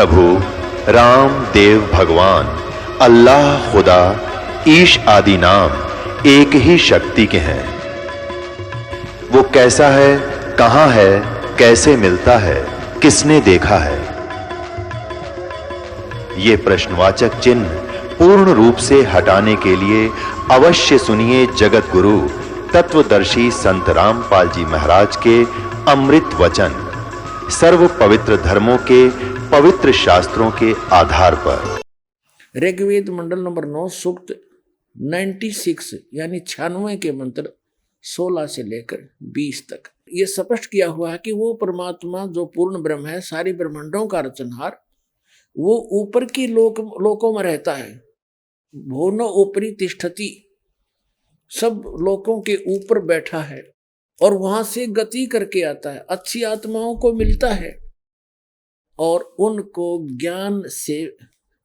प्रभु राम देव भगवान अल्लाह खुदा ईश आदि नाम एक ही शक्ति के हैं। वो कैसा है, कहां है, कैसे मिलता है, किसने देखा है? ये प्रश्नवाचक चिन्ह पूर्ण रूप से हटाने के लिए अवश्य सुनिए जगत गुरु तत्वदर्शी संत रामपाल जी महाराज के अमृत वचन, सर्व पवित्र धर्मों के पवित्र शास्त्रों के आधार पर। ऋग्वेद मंडल नंबर 9 सूक्त 96 यानी 96 के मंत्र 16 से लेकर 20 तक ये स्पष्ट किया हुआ है कि वो परमात्मा जो पूर्ण ब्रह्म है, सारी ब्रह्मांडों का रचनहार, वो ऊपर की लोकों में रहता है। भुवनो ऊपरी तिष्ठति, सब लोकों के ऊपर बैठा है और वहां से गति करके आता है, अच्छी आत्माओं को मिलता है और उनको ज्ञान से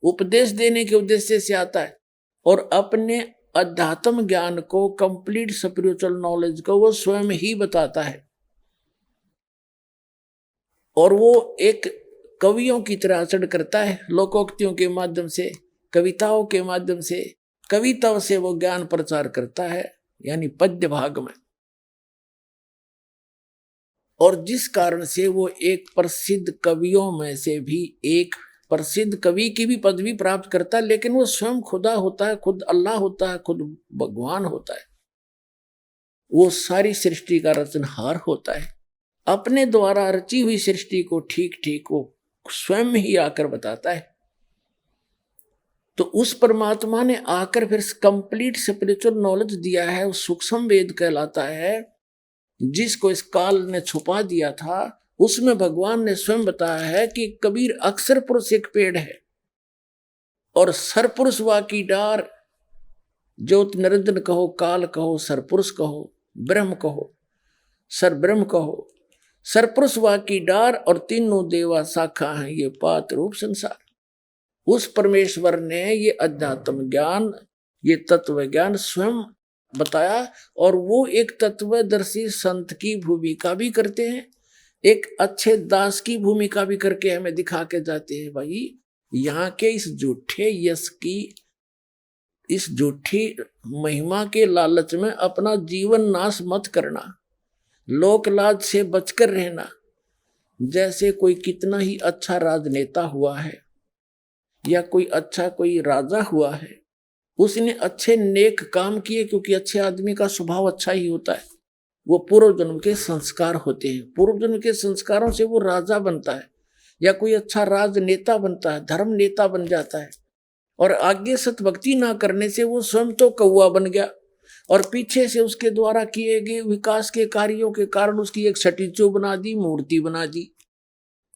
उपदेश देने के उद्देश्य से आता है और अपने अध्यात्म ज्ञान को, कंप्लीट स्पिरिचुअल नॉलेज को वो स्वयं ही बताता है। और वो एक कवियों की तरह आचरण करता है, लोकोक्तियों के माध्यम से, कविताओं के माध्यम से, कविताओं से वो ज्ञान प्रचार करता है, यानी पद्य भाग में। और जिस कारण से वो एक प्रसिद्ध कवियों में से भी एक प्रसिद्ध कवि की भी पदवी प्राप्त करता है, लेकिन वो स्वयं खुदा होता है, खुद अल्लाह होता है, खुद भगवान होता है। वो सारी सृष्टि का रचनहार होता है। अपने द्वारा रची हुई सृष्टि को ठीक ठीक वो स्वयं ही आकर बताता है। तो उस परमात्मा ने आकर फिर कंप्लीट स्पिरिचुअल नॉलेज दिया है, वो सूक्ष्म वेद कहलाता है, जिसको इस काल ने छुपा दिया था। उसमें भगवान ने स्वयं बताया है कि कबीर अक्षर पुरुष एक पेड़ है और सरपुरुष वा की डार, ज्योत निरंजन कहो, काल कहो, सरपुरुष कहो, ब्रह्म कहो, सर ब्रह्म कहो, सरपुरुष वा की डार और तीनों देवा शाखा हैं, ये पात रूप संसार। उस परमेश्वर ने ये अध्यात्म ज्ञान, ये तत्व ज्ञान स्वयं बताया और वो एक तत्वदर्शी संत की भूमिका भी करते हैं, एक अच्छे दास की भूमिका भी करके हमें दिखा के जाते हैं। भाई यहाँ के इस झूठे यश की, इस झूठी महिमा के लालच में अपना जीवन नाश मत करना, लोक लाज से बचकर रहना। जैसे कोई कितना ही अच्छा राजनेता हुआ है या कोई अच्छा कोई राजा हुआ है, उसने अच्छे नेक काम किए, क्योंकि अच्छे आदमी का स्वभाव अच्छा ही होता है। वो पूर्व जन्म के संस्कार होते हैं, पूर्व जन्म के संस्कारों से वो राजा बनता है या कोई अच्छा राजनेता बनता है, धर्म नेता बन जाता है। और आगे सतभक्ति ना करने से वो स्वयं तो कौवा बन गया और पीछे से उसके द्वारा किए गए विकास के कार्यों के कारण उसकी एक स्टैच्यू बना दी, मूर्ति बना दी।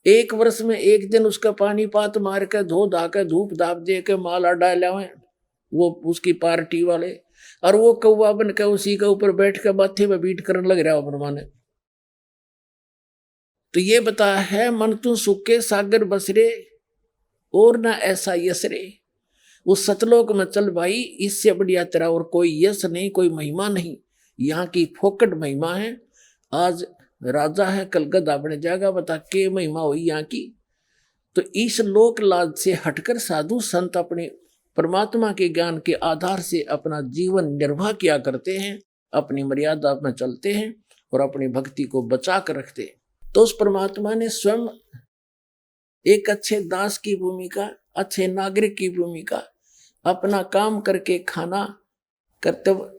एक वर्ष में एक दिन उसका पानी पात मार के, धो धा के, धूप धाप दे के, माला डाले वो उसकी पार्टी वाले, और वो कौवा बन के उसी के ऊपर बैठ के माथे में बीट करने लग रहा हो ने। तो ये बताया है, मन तू सुखे सागर बसरे और ना ऐसा यसरे। उस सतलोक में चल भाई, इससे बढ़िया तेरा और कोई यश नहीं, कोई महिमा नहीं। यहाँ की फोकट महिमा है। आज राजा है, कल गधा बन जाएगा, बता के महिमा हुई यहाँ की। तो इस लोक लाज से हटकर साधु संत अपने परमात्मा के ज्ञान के आधार से अपना जीवन निर्वाह किया करते हैं, अपनी मर्यादा में चलते हैं और अपनी भक्ति को बचा कर रखते हैं। तो उस परमात्मा ने स्वयं एक अच्छे दास की भूमिका, अच्छे नागरिक की भूमिका, अपना काम करके खाना, कर्तव्य,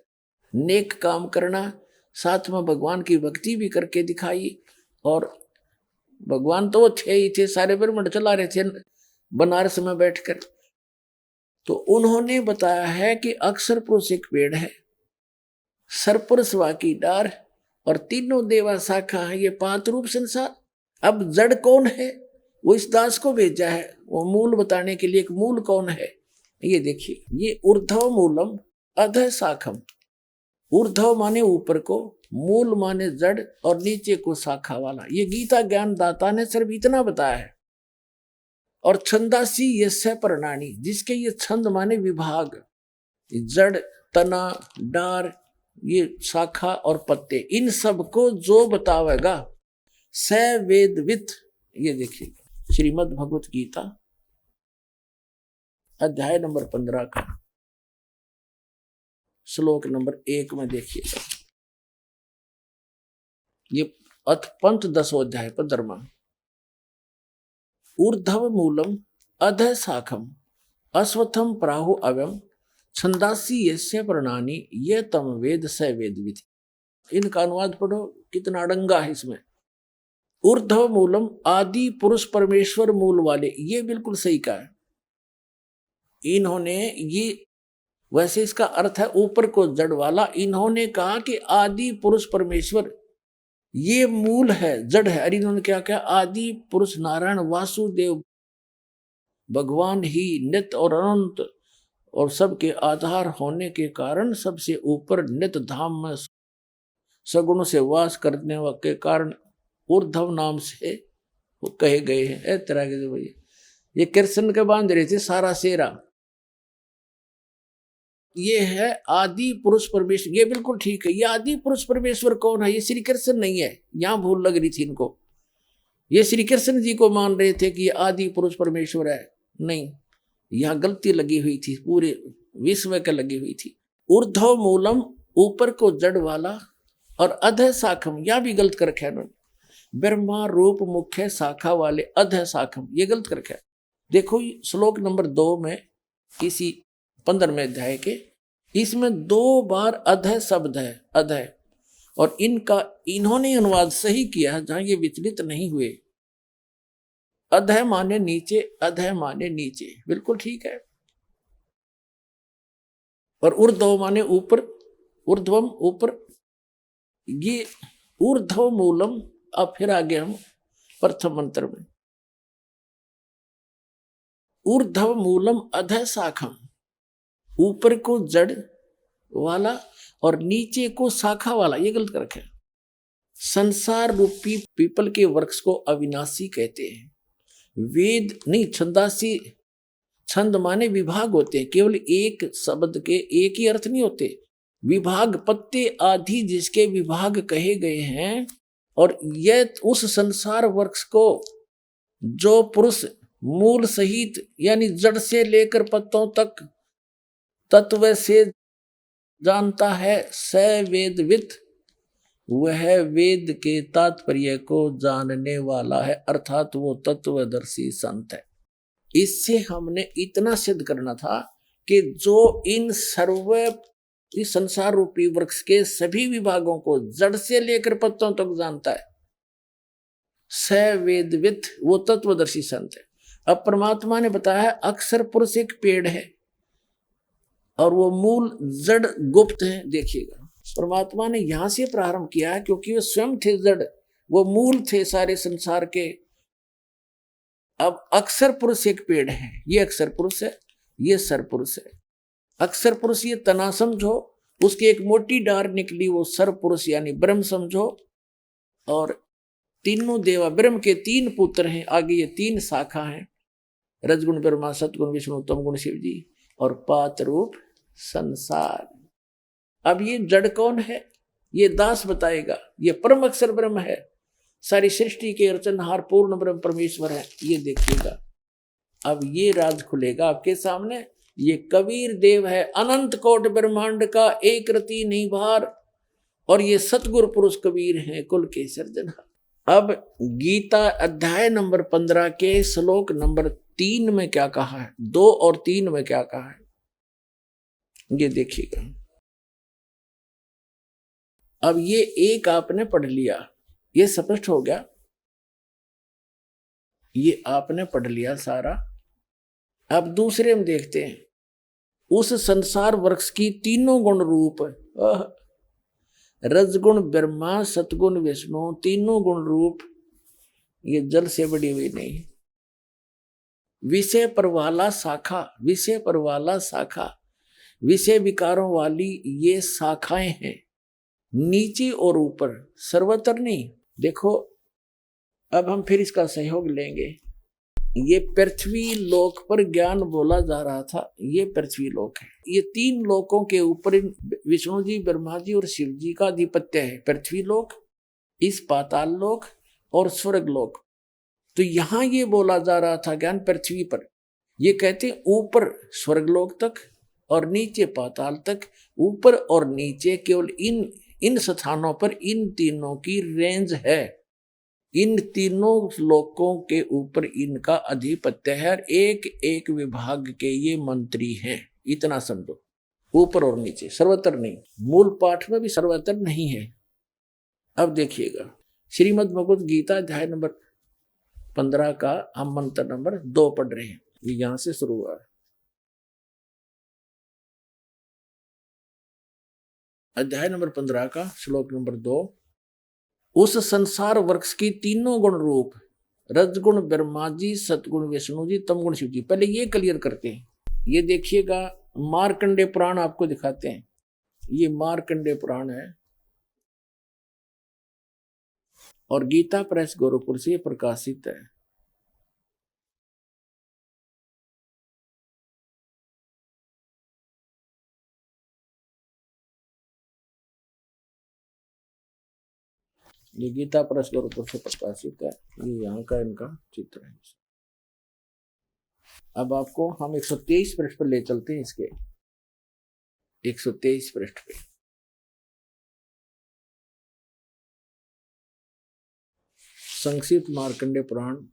नेक काम करना, साथ में भगवान की भक्ति भी करके दिखाई। और भगवान तो थे ही थे, सारे ब्रह्मांड चला रहे थे बनारस में बैठकर। तो उन्होंने बताया है कि अक्षर पुरुष एक पेड़ है, सरपुरुष वा की डार और तीनों देवा शाखा है, ये पांच रूप संसार। अब जड़ कौन है, वो इस दास को भेजा है वो मूल बताने के लिए। एक मूल कौन है, ये देखिए, ये ऊर्ध्व मूलम अधः शाखम। ऊर्ध्व माने ऊपर को, मूल माने जड़ और नीचे को शाखा वाला। ये गीता ज्ञान दाता ने सिर्फ इतना बताया है। और छंदासी यस्य प्रणानी, जिसके ये छंद माने विभाग, जड़, तना, डार, ये शाखा और पत्ते, इन सब को जो बतावेगा स वेदवित। ये देखिए, श्रीमद् भगवत गीता अध्याय नंबर 15 का श्लोक नंबर 1 में देखिएगा। ये अथ पंथ 10वां अध्याय 15वां। ऊर्ध्व मूलम अधः शाखम अश्वत्थम प्राहु अव्यम छंदासी यस्य प्रणानी ये तम वेद स वेदवित्। इनका अनुवाद पढ़ो, कितना अड़ंगा है इसमें। ऊर्ध्व मूलम आदि पुरुष परमेश्वर मूल वाले, ये बिल्कुल सही कहा है इन्होंने। ये वैसे इसका अर्थ है ऊपर को जड़ वाला। इन्होंने कहा कि आदि पुरुष परमेश्वर ये मूल है, जड़ है। अरे इन्होंने क्या कहा, आदि पुरुष नारायण वासुदेव भगवान ही नित्य और अनंत और सबके आधार होने के कारण सबसे ऊपर नित्य धाम में सगुण से वास करने के कारण ऊर्ध्व नाम से वो कहे गए हैं। तरह के भैया ये कृष्ण के बांध रहे थे सारा सेरा। ये है आदि पुरुष परमेश्वर, ये बिल्कुल ठीक है। ये आदि पुरुष परमेश्वर कौन है? ये श्री कृष्ण नहीं है। यहां भूल लग रही थी इनको। ये श्री कृष्ण जी को मान रहे थे कि ये आदि पुरुष परमेश्वर है। नहीं, यहां गलती लगी हुई थी, पूरे विश्व के लगी हुई थी। ऊर्ध्व मूलम ऊपर को जड़ वाला और अधः शाखम, यह भी गलत कर रखा है उन्होंने। ब्रह्मा रूप मुख्य शाखा वाले अधः शाखम, ये गलत कर रखा है। देखो श्लोक नंबर 2 में इसी 15वें अध्याय के, इसमें 2 बार अधः शब्द है, अधः। और इनका इन्होंने अनुवाद सही किया जहां ये विचलित नहीं हुए। अधः माने नीचे, अधः माने नीचे, बिल्कुल ठीक है। और ऊर्ध्व माने ऊपर, ऊर्ध्वम ऊपर। ये ऊर्ध्व मूलम। अब फिर आगे हम प्रथम मंत्र में, ऊर्ध्व मूलम अधः शाखम, ऊपर को जड़ वाला और नीचे को शाखा वाला, ये गलत कर रखा है। संसार रूपी पीपल के वृक्ष को अविनाशी कहते हैं। वेद नहीं, छंदासी। छंद माने विभाग होते हैं, केवल एक शब्द के एक ही अर्थ नहीं होते। विभाग पत्ते आदि जिसके विभाग कहे गए हैं। और यह उस संसार वृक्ष को जो पुरुष मूल सहित यानी जड़ से लेकर पत्तों तक तत्व से जानता है, स वेदवित्, वह वेद के तात्पर्य को जानने वाला है, अर्थात वो तत्वदर्शी संत है। इससे हमने इतना सिद्ध करना था कि जो इन इस संसार रूपी वृक्ष के सभी विभागों को जड़ से लेकर पत्तों तक जानता है, स वेदवित्, वो तत्वदर्शी संत है। अब परमात्मा ने बताया अक्षर पुरुष एक पेड़ है और वो मूल जड़ गुप्त है। देखिएगा परमात्मा ने यहां से प्रारंभ किया है क्योंकि वो स्वयं थे जड़, वो मूल थे सारे संसार के। अब अक्षर पुरुष एक पेड़ है, ये अक्षर पुरुष है, ये सर पुरुष है। अक्षर पुरुष ये तना समझो, उसकी एक मोटी डार निकली वो सर पुरुष यानी ब्रह्म समझो। और तीनों देवा ब्रह्म के 3 पुत्र हैं, आगे ये 3 शाखा हैं, रजगुण ब्रह्मा, सतगुण विष्णु, तमगुण शिव जी और पात रूप संसार। अब ये जड़ कौन है ये दास बताएगा। ये परम अक्षर ब्रह्म है, सारी सृष्टि के रचनहार पूर्ण ब्रह्म परमेश्वर है। ये देखिएगा अब ये राज खुलेगा आपके सामने। ये कबीर देव है, अनंत कोट ब्रह्मांड का एक रति नहीं भार। और ये सतगुरु पुरुष कबीर हैं, कुल के सर्जनहार। अब गीता अध्याय नंबर 15 के श्लोक नंबर 3 में क्या कहा है, 2 और 3 में क्या कहा है, ये देखिएगा। अब ये एक आपने पढ़ लिया, ये स्पष्ट हो गया, ये आपने पढ़ लिया सारा। अब दूसरे हम देखते हैं, उस संसार वृक्ष की तीनों गुण रूप, रजगुण ब्रह्मा, सतगुण विष्णु, तीनों गुण रूप ये जल से बड़ी हुई नहीं। विषय पर वाला शाखा, विषय पर वाला शाखा, विषय विकारों वाली ये शाखाएं हैं, नीचे और ऊपर, सर्वत्र नहीं। देखो अब हम फिर इसका सहयोग लेंगे। ये पृथ्वी लोक पर ज्ञान बोला जा रहा था, ये पृथ्वी लोक है। ये 3 लोकों के ऊपर विष्णु जी, ब्रह्मा जी और शिव जी का आधिपत्य है। पृथ्वी लोक, इस पाताल लोक और स्वर्ग लोक। तो यहां ये बोला जा रहा था ज्ञान पृथ्वी पर, ये कहते हैं ऊपर स्वर्गलोक तक और नीचे पाताल तक, ऊपर और नीचे केवल इन इन स्थानों पर इन तीनों की रेंज है, इन तीनों लोकों के ऊपर इनका अधिपत्य है, एक एक विभाग के ये मंत्री हैं, इतना समझो, ऊपर और नीचे, सर्वत्र नहीं। मूल पाठ में भी सर्वत्र नहीं है। अब देखिएगा श्रीमद् भगवत गीता अध्याय नंबर 15 का हम मंत्र नंबर 2 पढ़ रहे हैं, ये यहां से शुरू हुआ है। अध्याय नंबर 15 का श्लोक नंबर 2। उस संसार वृक्ष की तीनों गुण रूप रजगुण ब्रह्मा जी, सतगुण विष्णु जी, तमगुण शिव जी। पहले ये क्लियर करते हैं, ये देखिएगा मार्कंडे पुराण आपको दिखाते हैं, ये मार्कंडे पुराण है और गीता प्रेस गोरखपुर से प्रकाशित है। ये गीता प्रेस गोरखपुर से प्रकाशित है, ये यहाँ का इनका चित्र है। अब आपको हम 123 पृष्ठ पर ले चलते हैं, इसके 123 पृष्ठ पे। संक्षिप्त मार्कंडे पुराण,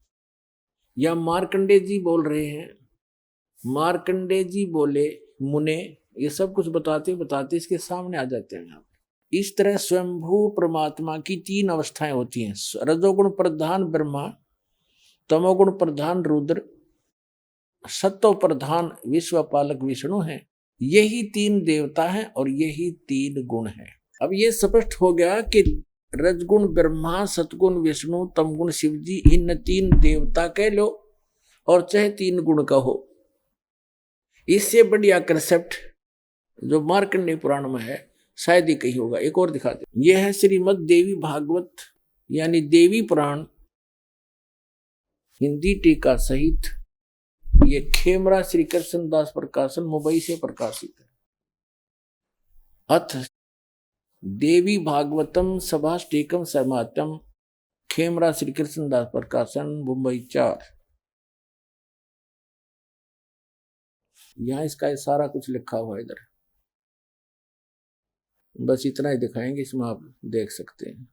या मार्कंडे जी बोल रहे हैं। मार्कंडे जी बोले मुने, ये सब कुछ बताते बताते इसके सामने आ जाते हैं आप। इस तरह स्वयंभू परमात्मा की 3 अवस्थाएं होती हैं, रजोगुण प्रधान ब्रह्मा, तमोगुण प्रधान रुद्र, सत्व प्रधान विश्वपालक विष्णु हैं। यही 3 देवता हैं और यही 3 गुण हैं। अब ये स्पष्ट हो गया कि रजगुण ब्रह्मा, सतगुण विष्णु, तमगुण शिव जी, इन 3 देवता कह लो और चाहे 3 गुण कहो। इससे बढ़िया कंसेप्ट जो मार्कंडेय पुराण में है शायद ही कहीं होगा। एक और दिखा दे, यह है श्रीमद् देवी भागवत यानी देवी पुराण हिंदी टीका सहित, ये खेमरा श्री कृष्ण दास प्रकाशन मुंबई से प्रकाशित है। अथ देवी भागवतम सभाष्टीकम समातम, खेमरा श्री कृष्ण दास प्रकाशन मुंबई 4। यहां इसका सारा कुछ लिखा हुआ है इधर, बस इतना ही दिखाएंगे, इसमें आप देख सकते हैं।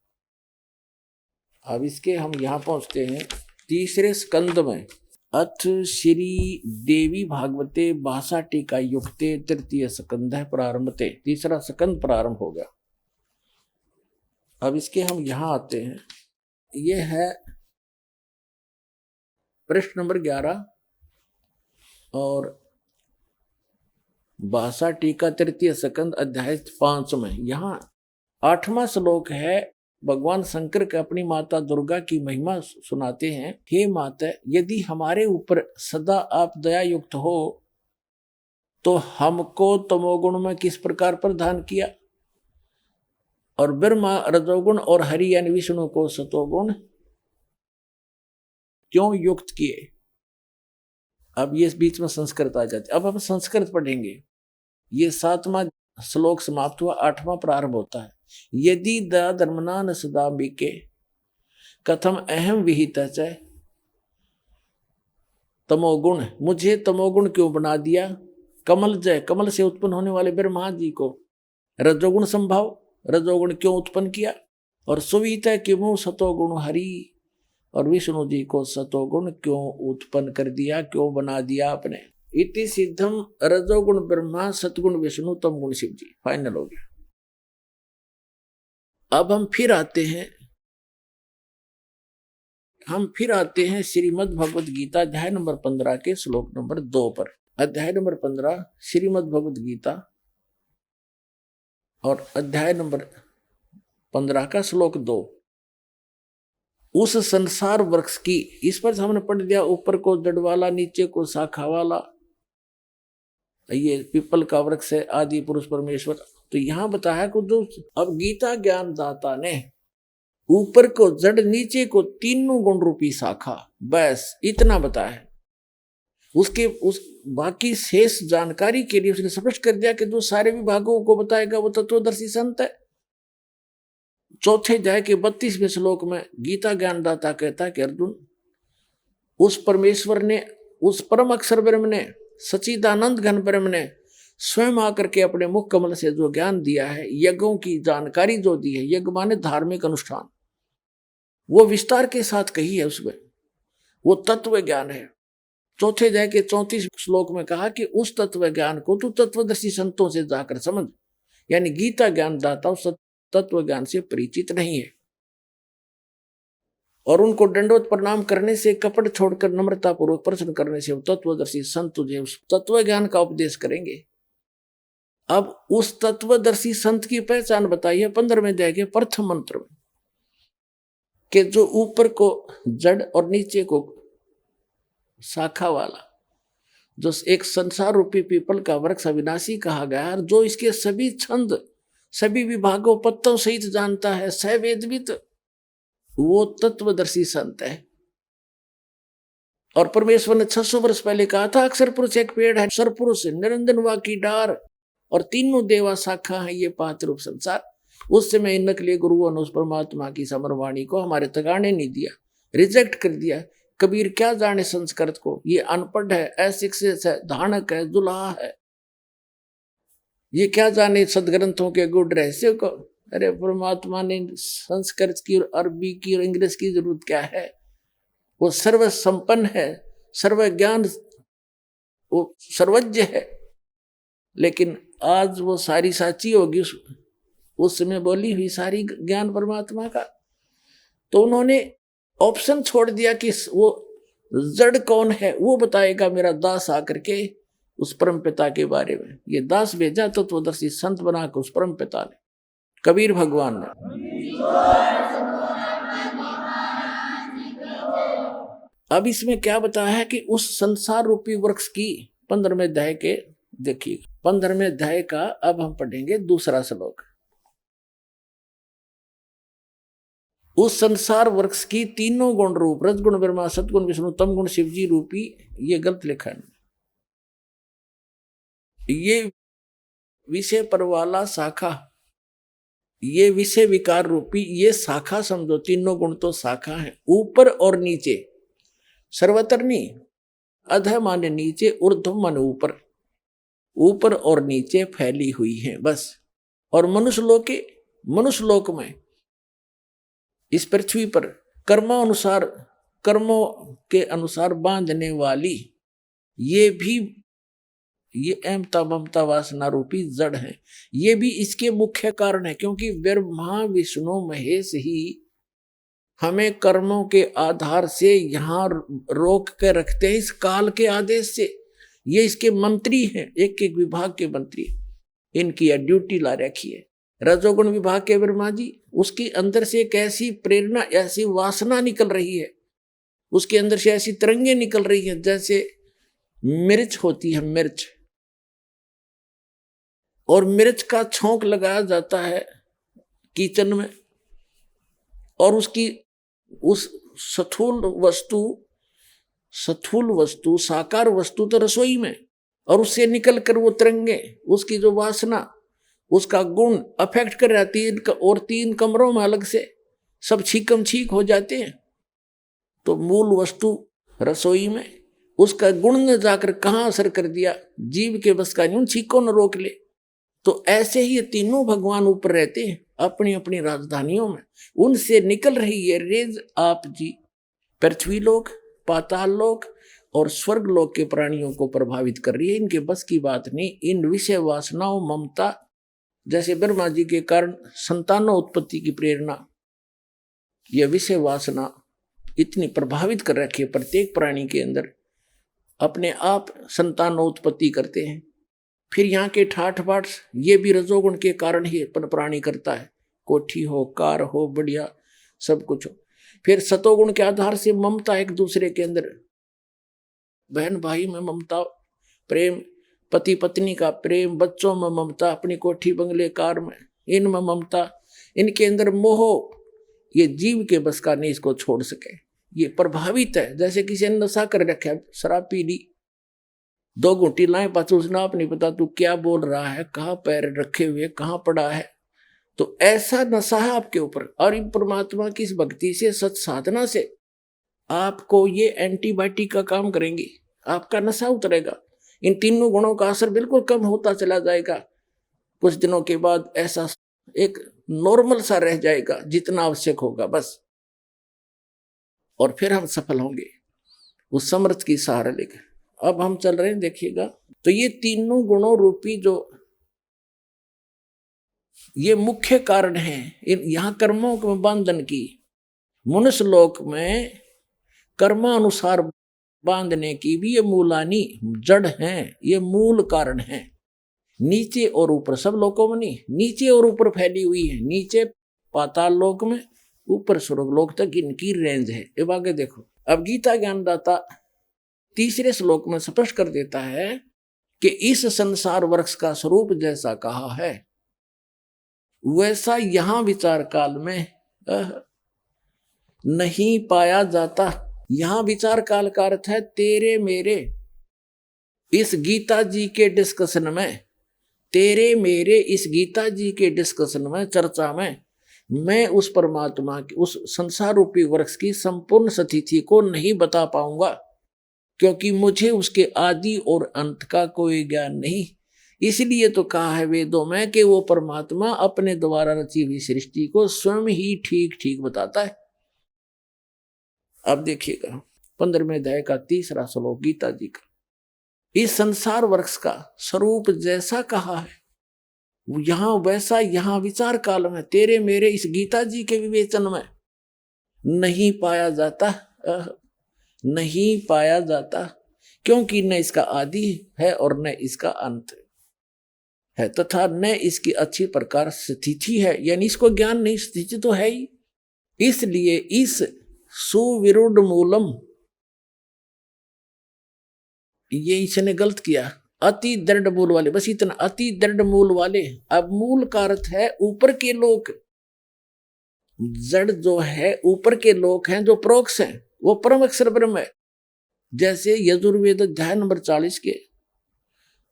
अब इसके हम यहां पहुंचते हैं 3रे स्कंद में। अथ श्री देवी भागवते भाषा टीका युक्ते 3य स्कंद प्रारंभते, 3रा स्कंद प्रारंभ हो गया। अब इसके हम यहां आते हैं, यह है पृष्ठ नंबर 11 और भाषा टीका 3य स्कंद अध्याय 5 में। यहाँ 8वां श्लोक है, भगवान शंकर के अपनी माता दुर्गा की महिमा सुनाते हैं। हे माता, यदि हमारे ऊपर सदा आप दया युक्त हो तो हमको तमोगुण में किस प्रकार प्रदान किया, और ब्रह्मा रजोगुण और हरि यानी विष्णु को सतोगुण क्यों युक्त किए। अब ये बीच में संस्कृत आ जाती, अब हम संस्कृत पढ़ेंगे। ये 7वां श्लोक समाप्त हुआ, 8वां प्रारंभ होता है। यदि धर्मना न सदा बीके कथम अहम विहित च तमोगुण, मुझे तमोगुण क्यों बना दिया। कमल जय, कमल से उत्पन्न होने वाले ब्रह्मा जी को रजोगुण संभाव, रजोगुण क्यों उत्पन्न किया, और सुविहित क्यों सतोगुण हरि और विष्णु जी को सतोगुण क्यों उत्पन्न कर दिया, क्यों बना दिया आपने। इति सिद्धम रजोगुण ब्रह्मा, सतगुण विष्णु, तमगुण शिव जी। फाइनल हो गया। अब हम फिर आते हैं श्रीमद् भगवत गीता अध्याय नंबर 15 के श्लोक नंबर 2 पर। अध्याय नंबर 15 श्रीमद् भगवत गीता और अध्याय नंबर 15 का श्लोक 2। उस संसार वृक्ष की, इस पर हमने पढ़ दिया, ऊपर को जड़ वाला, नीचे को शाखा वाला, ये पीपल का वृक्ष है, आदि पुरुष परमेश्वर। तो यहां बताया को जो अब गीता ज्ञान दाता ने ऊपर को जड़, नीचे को तीनों गुण रूपी शाखा, बस इतना बताया। उसके उस बाकी शेष जानकारी के लिए उसने स्पष्ट कर दिया कि जो सारे विभागों को बताएगा वो तत्वदर्शी संत है। चौथे अध्याय के 32वें श्लोक में गीता ज्ञानदाता कहता है कि अर्जुन, उस परमेश्वर ने, उस परम अक्षर ब्रह्म ने, सच्चिदानंद घन ब्रह्म ने स्वयं आकर के अपने मुख कमल से जो ज्ञान दिया है, यज्ञों की जानकारी जो दी है, यज्ञ माने धार्मिक अनुष्ठान, वो विस्तार के साथ कही है उसमें, वो तत्व ज्ञान है। चौथे अध्याय के 34 श्लोक में कहा कि उस तत्व ज्ञान को तू तत्वदर्शी संतों से जाकर समझ, यानी गीता ज्ञान दाता उस तत्व ज्ञान से परिचित नहीं है, और उनको दंडवत प्रणाम करने से, कपट छोड़कर नम्रता पूर्वक प्रश्न करने से वो तत्वदर्शी संत तुझे उस तत्व ज्ञान का उपदेश करेंगे। अब उस तत्वदर्शी संत की पहचान बताइए 15वें अध्याय के प्रथम मंत्र में, कि जो ऊपर को जड़ और नीचे को शाखा वाला, जो एक संसार रूपी पीपल का वृक्ष अविनाशी कहा गया है, जो इसके सभी छंद, सभी विभागों, पत्तों सहित जानता है, सवेदवित, वो तत्वदर्शी संत है। और परमेश्वर ने 600 वर्ष पहले कहा था, अक्षर पुरुष एक पेड़ है, सरपुरुष निरंजन वा की डार, और तीनों देवा शाखा है ये पात रूप संसार। उस समय इन नकली गुरुओं ने उस परमात्मा की समरवाणी को हमारे तगाने नहीं दिया, रिजेक्ट कर दिया। कबीर क्या जाने संस्कृत को, ये अनपढ़ है, अशिक्षित है, धानक है, दुल्हा है, ये क्या जाने सदग्रंथों के गुड़ रहस्य को। अरे परमात्मा ने संस्कृत की और अरबी की और इंग्लिश की जरूरत क्या है, वो सर्व संपन्न है, सर्व ज्ञान, वो सर्वज्ञ है। लेकिन आज वो सारी साची होगी उस समय बोली हुई सारी ज्ञान परमात्मा का। तो उन्होंने ऑप्शन छोड़ दिया कि वो जड़ कौन है वो बताएगा मेरा दास आकर के उस परम पिता के बारे में। ये दास भेजा तो तत्वदर्शी संत बना के उस परम पिता ने, कबीर भगवान ने। अब इसमें क्या बताया है कि उस संसार रूपी वृक्ष की 15वें अध्याय के, देखिए 15वें अध्याय का अब हम पढ़ेंगे दूसरा श्लोक। उस संसार वृक्ष की तीनों गुण रूप, रजगुण ब्रह्मा, सतगुण विष्णु, तम गुण शिव जी रूपी, ये गलत लिखा है, ये विषय पर वाला शाखा, ये विषय विकार रूपी ये शाखा समझो। तीनों गुण तो शाखा है, ऊपर और नीचे, सर्वत्र नहीं, अधः माने नीचे, ऊर्ध्व माने ऊपर, ऊपर और नीचे फैली हुई है बस। और मनुष्य लोक में, इस पृथ्वी पर कर्मों के अनुसार बांधने वाली ये भी, ये अहमता ममता वासना रूपी जड़ है, ये भी इसके मुख्य कारण है। क्योंकि ब्रह्मा विष्णु महेश ही हमें कर्मों के आधार से यहाँ रोक के रखते हैं, इस काल के आदेश से। ये इसके मंत्री हैं, एक एक विभाग के मंत्री, इनकी ड्यूटी ला रखी है। रजोगुण विभाग के ब्रह्मा जी, उसके अंदर से एक ऐसी प्रेरणा, ऐसी वासना निकल रही है, उसके अंदर से ऐसी तरंगे निकल रही है जैसे मिर्च होती है, मिर्च, और मिर्च का छोंक लगाया जाता है किचन में, और उसकी उस स्थूल वस्तु साकार वस्तु तो रसोई में, और उससे निकल कर वो तरंगे, उसकी जो वासना, उसका गुण अफेक्ट कर जाती है, और 3 कमरों में अलग से सब छीकम छीक हो जाते हैं। तो मूल वस्तु रसोई में, उसका गुण ने जाकर कहाँ असर कर दिया, जीव के बस का नहीं, उन छीकों न रोक ले। तो ऐसे ही तीनों भगवान ऊपर रहते हैं अपनी अपनी राजधानियों में, उनसे निकल रही है रेज आप जी पृथ्वी लोक, पाताल लोक और स्वर्ग लोक के प्राणियों को प्रभावित कर रही है। इनके बस की बात नहीं। इन विषय वासनाओं, ममता, जैसे ब्रह्मा जी के कारण संतानों उत्पत्ति की प्रेरणा, यह विषय वासना इतनी प्रभावित कर रखी है प्रत्येक प्राणी के अंदर, अपने आप संतानों उत्पत्ति करते हैं। फिर यहाँ के ठाठ बाट, ये भी रजोगुण के कारण ही प्राणी करता है, कोठी हो, कार हो, बढ़िया सब कुछ हो। फिर सतोगुण के आधार से ममता, एक दूसरे के अंदर बहन भाई में ममता, प्रेम, पति पत्नी का प्रेम, बच्चों में ममता, अपनी कोठी बंगले कार में, इनमें ममता, इनके अंदर मोह, ये जीव के बस का नहीं इसको छोड़ सके, ये प्रभावित है। जैसे किसी ने नशा कर रखा है, शराब पी ली, 2 घूंटी लाए, पाछू उसने आप नहीं पता तू क्या बोल रहा है, कहाँ पैर रखे हुए, कहाँ पड़ा है। तो ऐसा नशा है आपके ऊपर। और इन परमात्मा की इस भक्ति से, सत साधना से आपको ये एंटीबायोटिक का काम करेंगी, आपका नशा उतरेगा, इन तीनों गुणों का असर बिल्कुल कम होता चला जाएगा। कुछ दिनों के बाद ऐसा एक नॉर्मल सा रह जाएगा जितना आवश्यक होगा बस, और फिर हम सफल होंगे उस समर्थ की सहारा लेकर। अब हम चल रहे हैं, देखिएगा, तो ये तीनों गुणों रूपी जो ये मुख्य कारण हैं यहाँ कर्मों के बंधन की। मनुष्य लोक में कर्मानुसार बांधने की भी ये मूलानी जड़ हैं, ये मूल कारण हैं। नीचे और ऊपर, सब लोकों में नहीं, नीचे और ऊपर फैली हुई है। नीचे पाताल लोक में, ऊपर स्वर्ग लोक तक इनकी रेंज है। अब आगे देखो, अब गीता ज्ञानदाता तीसरे श्लोक में स्पष्ट कर देता है कि इस संसार वृक्ष का स्वरूप जैसा कहा है वैसा यहां विचार काल में नहीं पाया जाता। यहां विचार काल का अर्थ है तेरे मेरे इस गीता जी के डिस्कशन में, तेरे मेरे इस गीता जी के डिस्कशन में, चर्चा में, मैं उस परमात्मा की, उस संसार रूपी वृक्ष की संपूर्ण स्थिति को नहीं बता पाऊंगा, क्योंकि मुझे उसके आदि और अंत का कोई ज्ञान नहीं। इसलिए तो कहा है वेदों में कि वो परमात्मा अपने द्वारा रची हुई सृष्टि को स्वयं ही ठीक ठीक बताता है। अब देखिएगा 15वें अध्याय का 3रा श्लोक गीता जी का, इस संसार वृक्ष का स्वरूप जैसा कहा है यहां वैसा यहां विचार काल में तेरे मेरे इस गीता जी के विवेचन में नहीं पाया जाता, नहीं पाया जाता, क्योंकि न इसका आदि है और न इसका अंत है, तथा न इसकी अच्छी प्रकार स्थिति है, यानी इसको ज्ञान नहीं, स्थिति तो है ही। इसलिए इस सुविरुद्ध मूलम, ये इसने गलत किया, अति दृढ़ मूल वाले, बस इतना, अति दृढ़ मूल वाले। अब मूल का अर्थ है ऊपर के लोक, जड़ जो है ऊपर के लोक हैं, जो प्रोक्ष हैं, वो परम अक्षर ब्रह्म है। जैसे यजुर्वेद अध्याय नंबर 40 के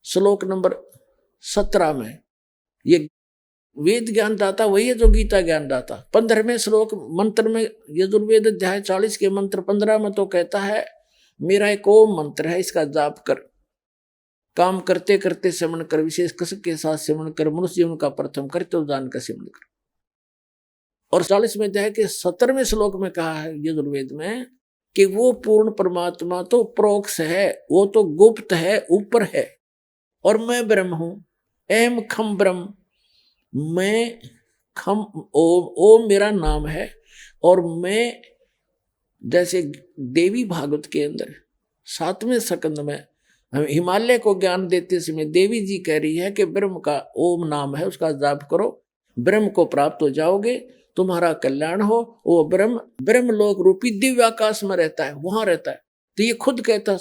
श्लोक नंबर 17 में ये वेद ज्ञान दाता वही है जो गीता ज्ञान दाता। 15वें श्लोक मंत्र में यजुर्वेद अध्याय 40 के मंत्र 15 में तो कहता है मेरा एक ओम मंत्र है, इसका जाप कर, काम करते करते सेवन कर, विशेष कसक के साथ सेवन कर, मनुष्य जीवन का प्रथम कर, तो दान का सेवन कर। और 40वें अध्याय के 17वें श्लोक में कहा है यजुर्वेद में कि वो पूर्ण परमात्मा तो प्रोक्ष है, वो तो गुप्त है, ऊपर है, और मैं ब्रह्म हूं, एम खम ब्रह्म, मैं खम ओम, ओम मेरा नाम है। और मैं, जैसे देवी भागवत के अंदर 7वें स्कंद में हिमालय को ज्ञान देते समय देवी जी कह रही है कि ब्रह्म का ओम नाम है, उसका जाप करो, ब्रह्म को प्राप्त हो जाओगे, तुम्हारा कल्याण हो। वो ब्रह्म ब्रह्मलोक रूपी दिव्य आकाश में रहता है, वहां रहता है। तो ये खुद कहता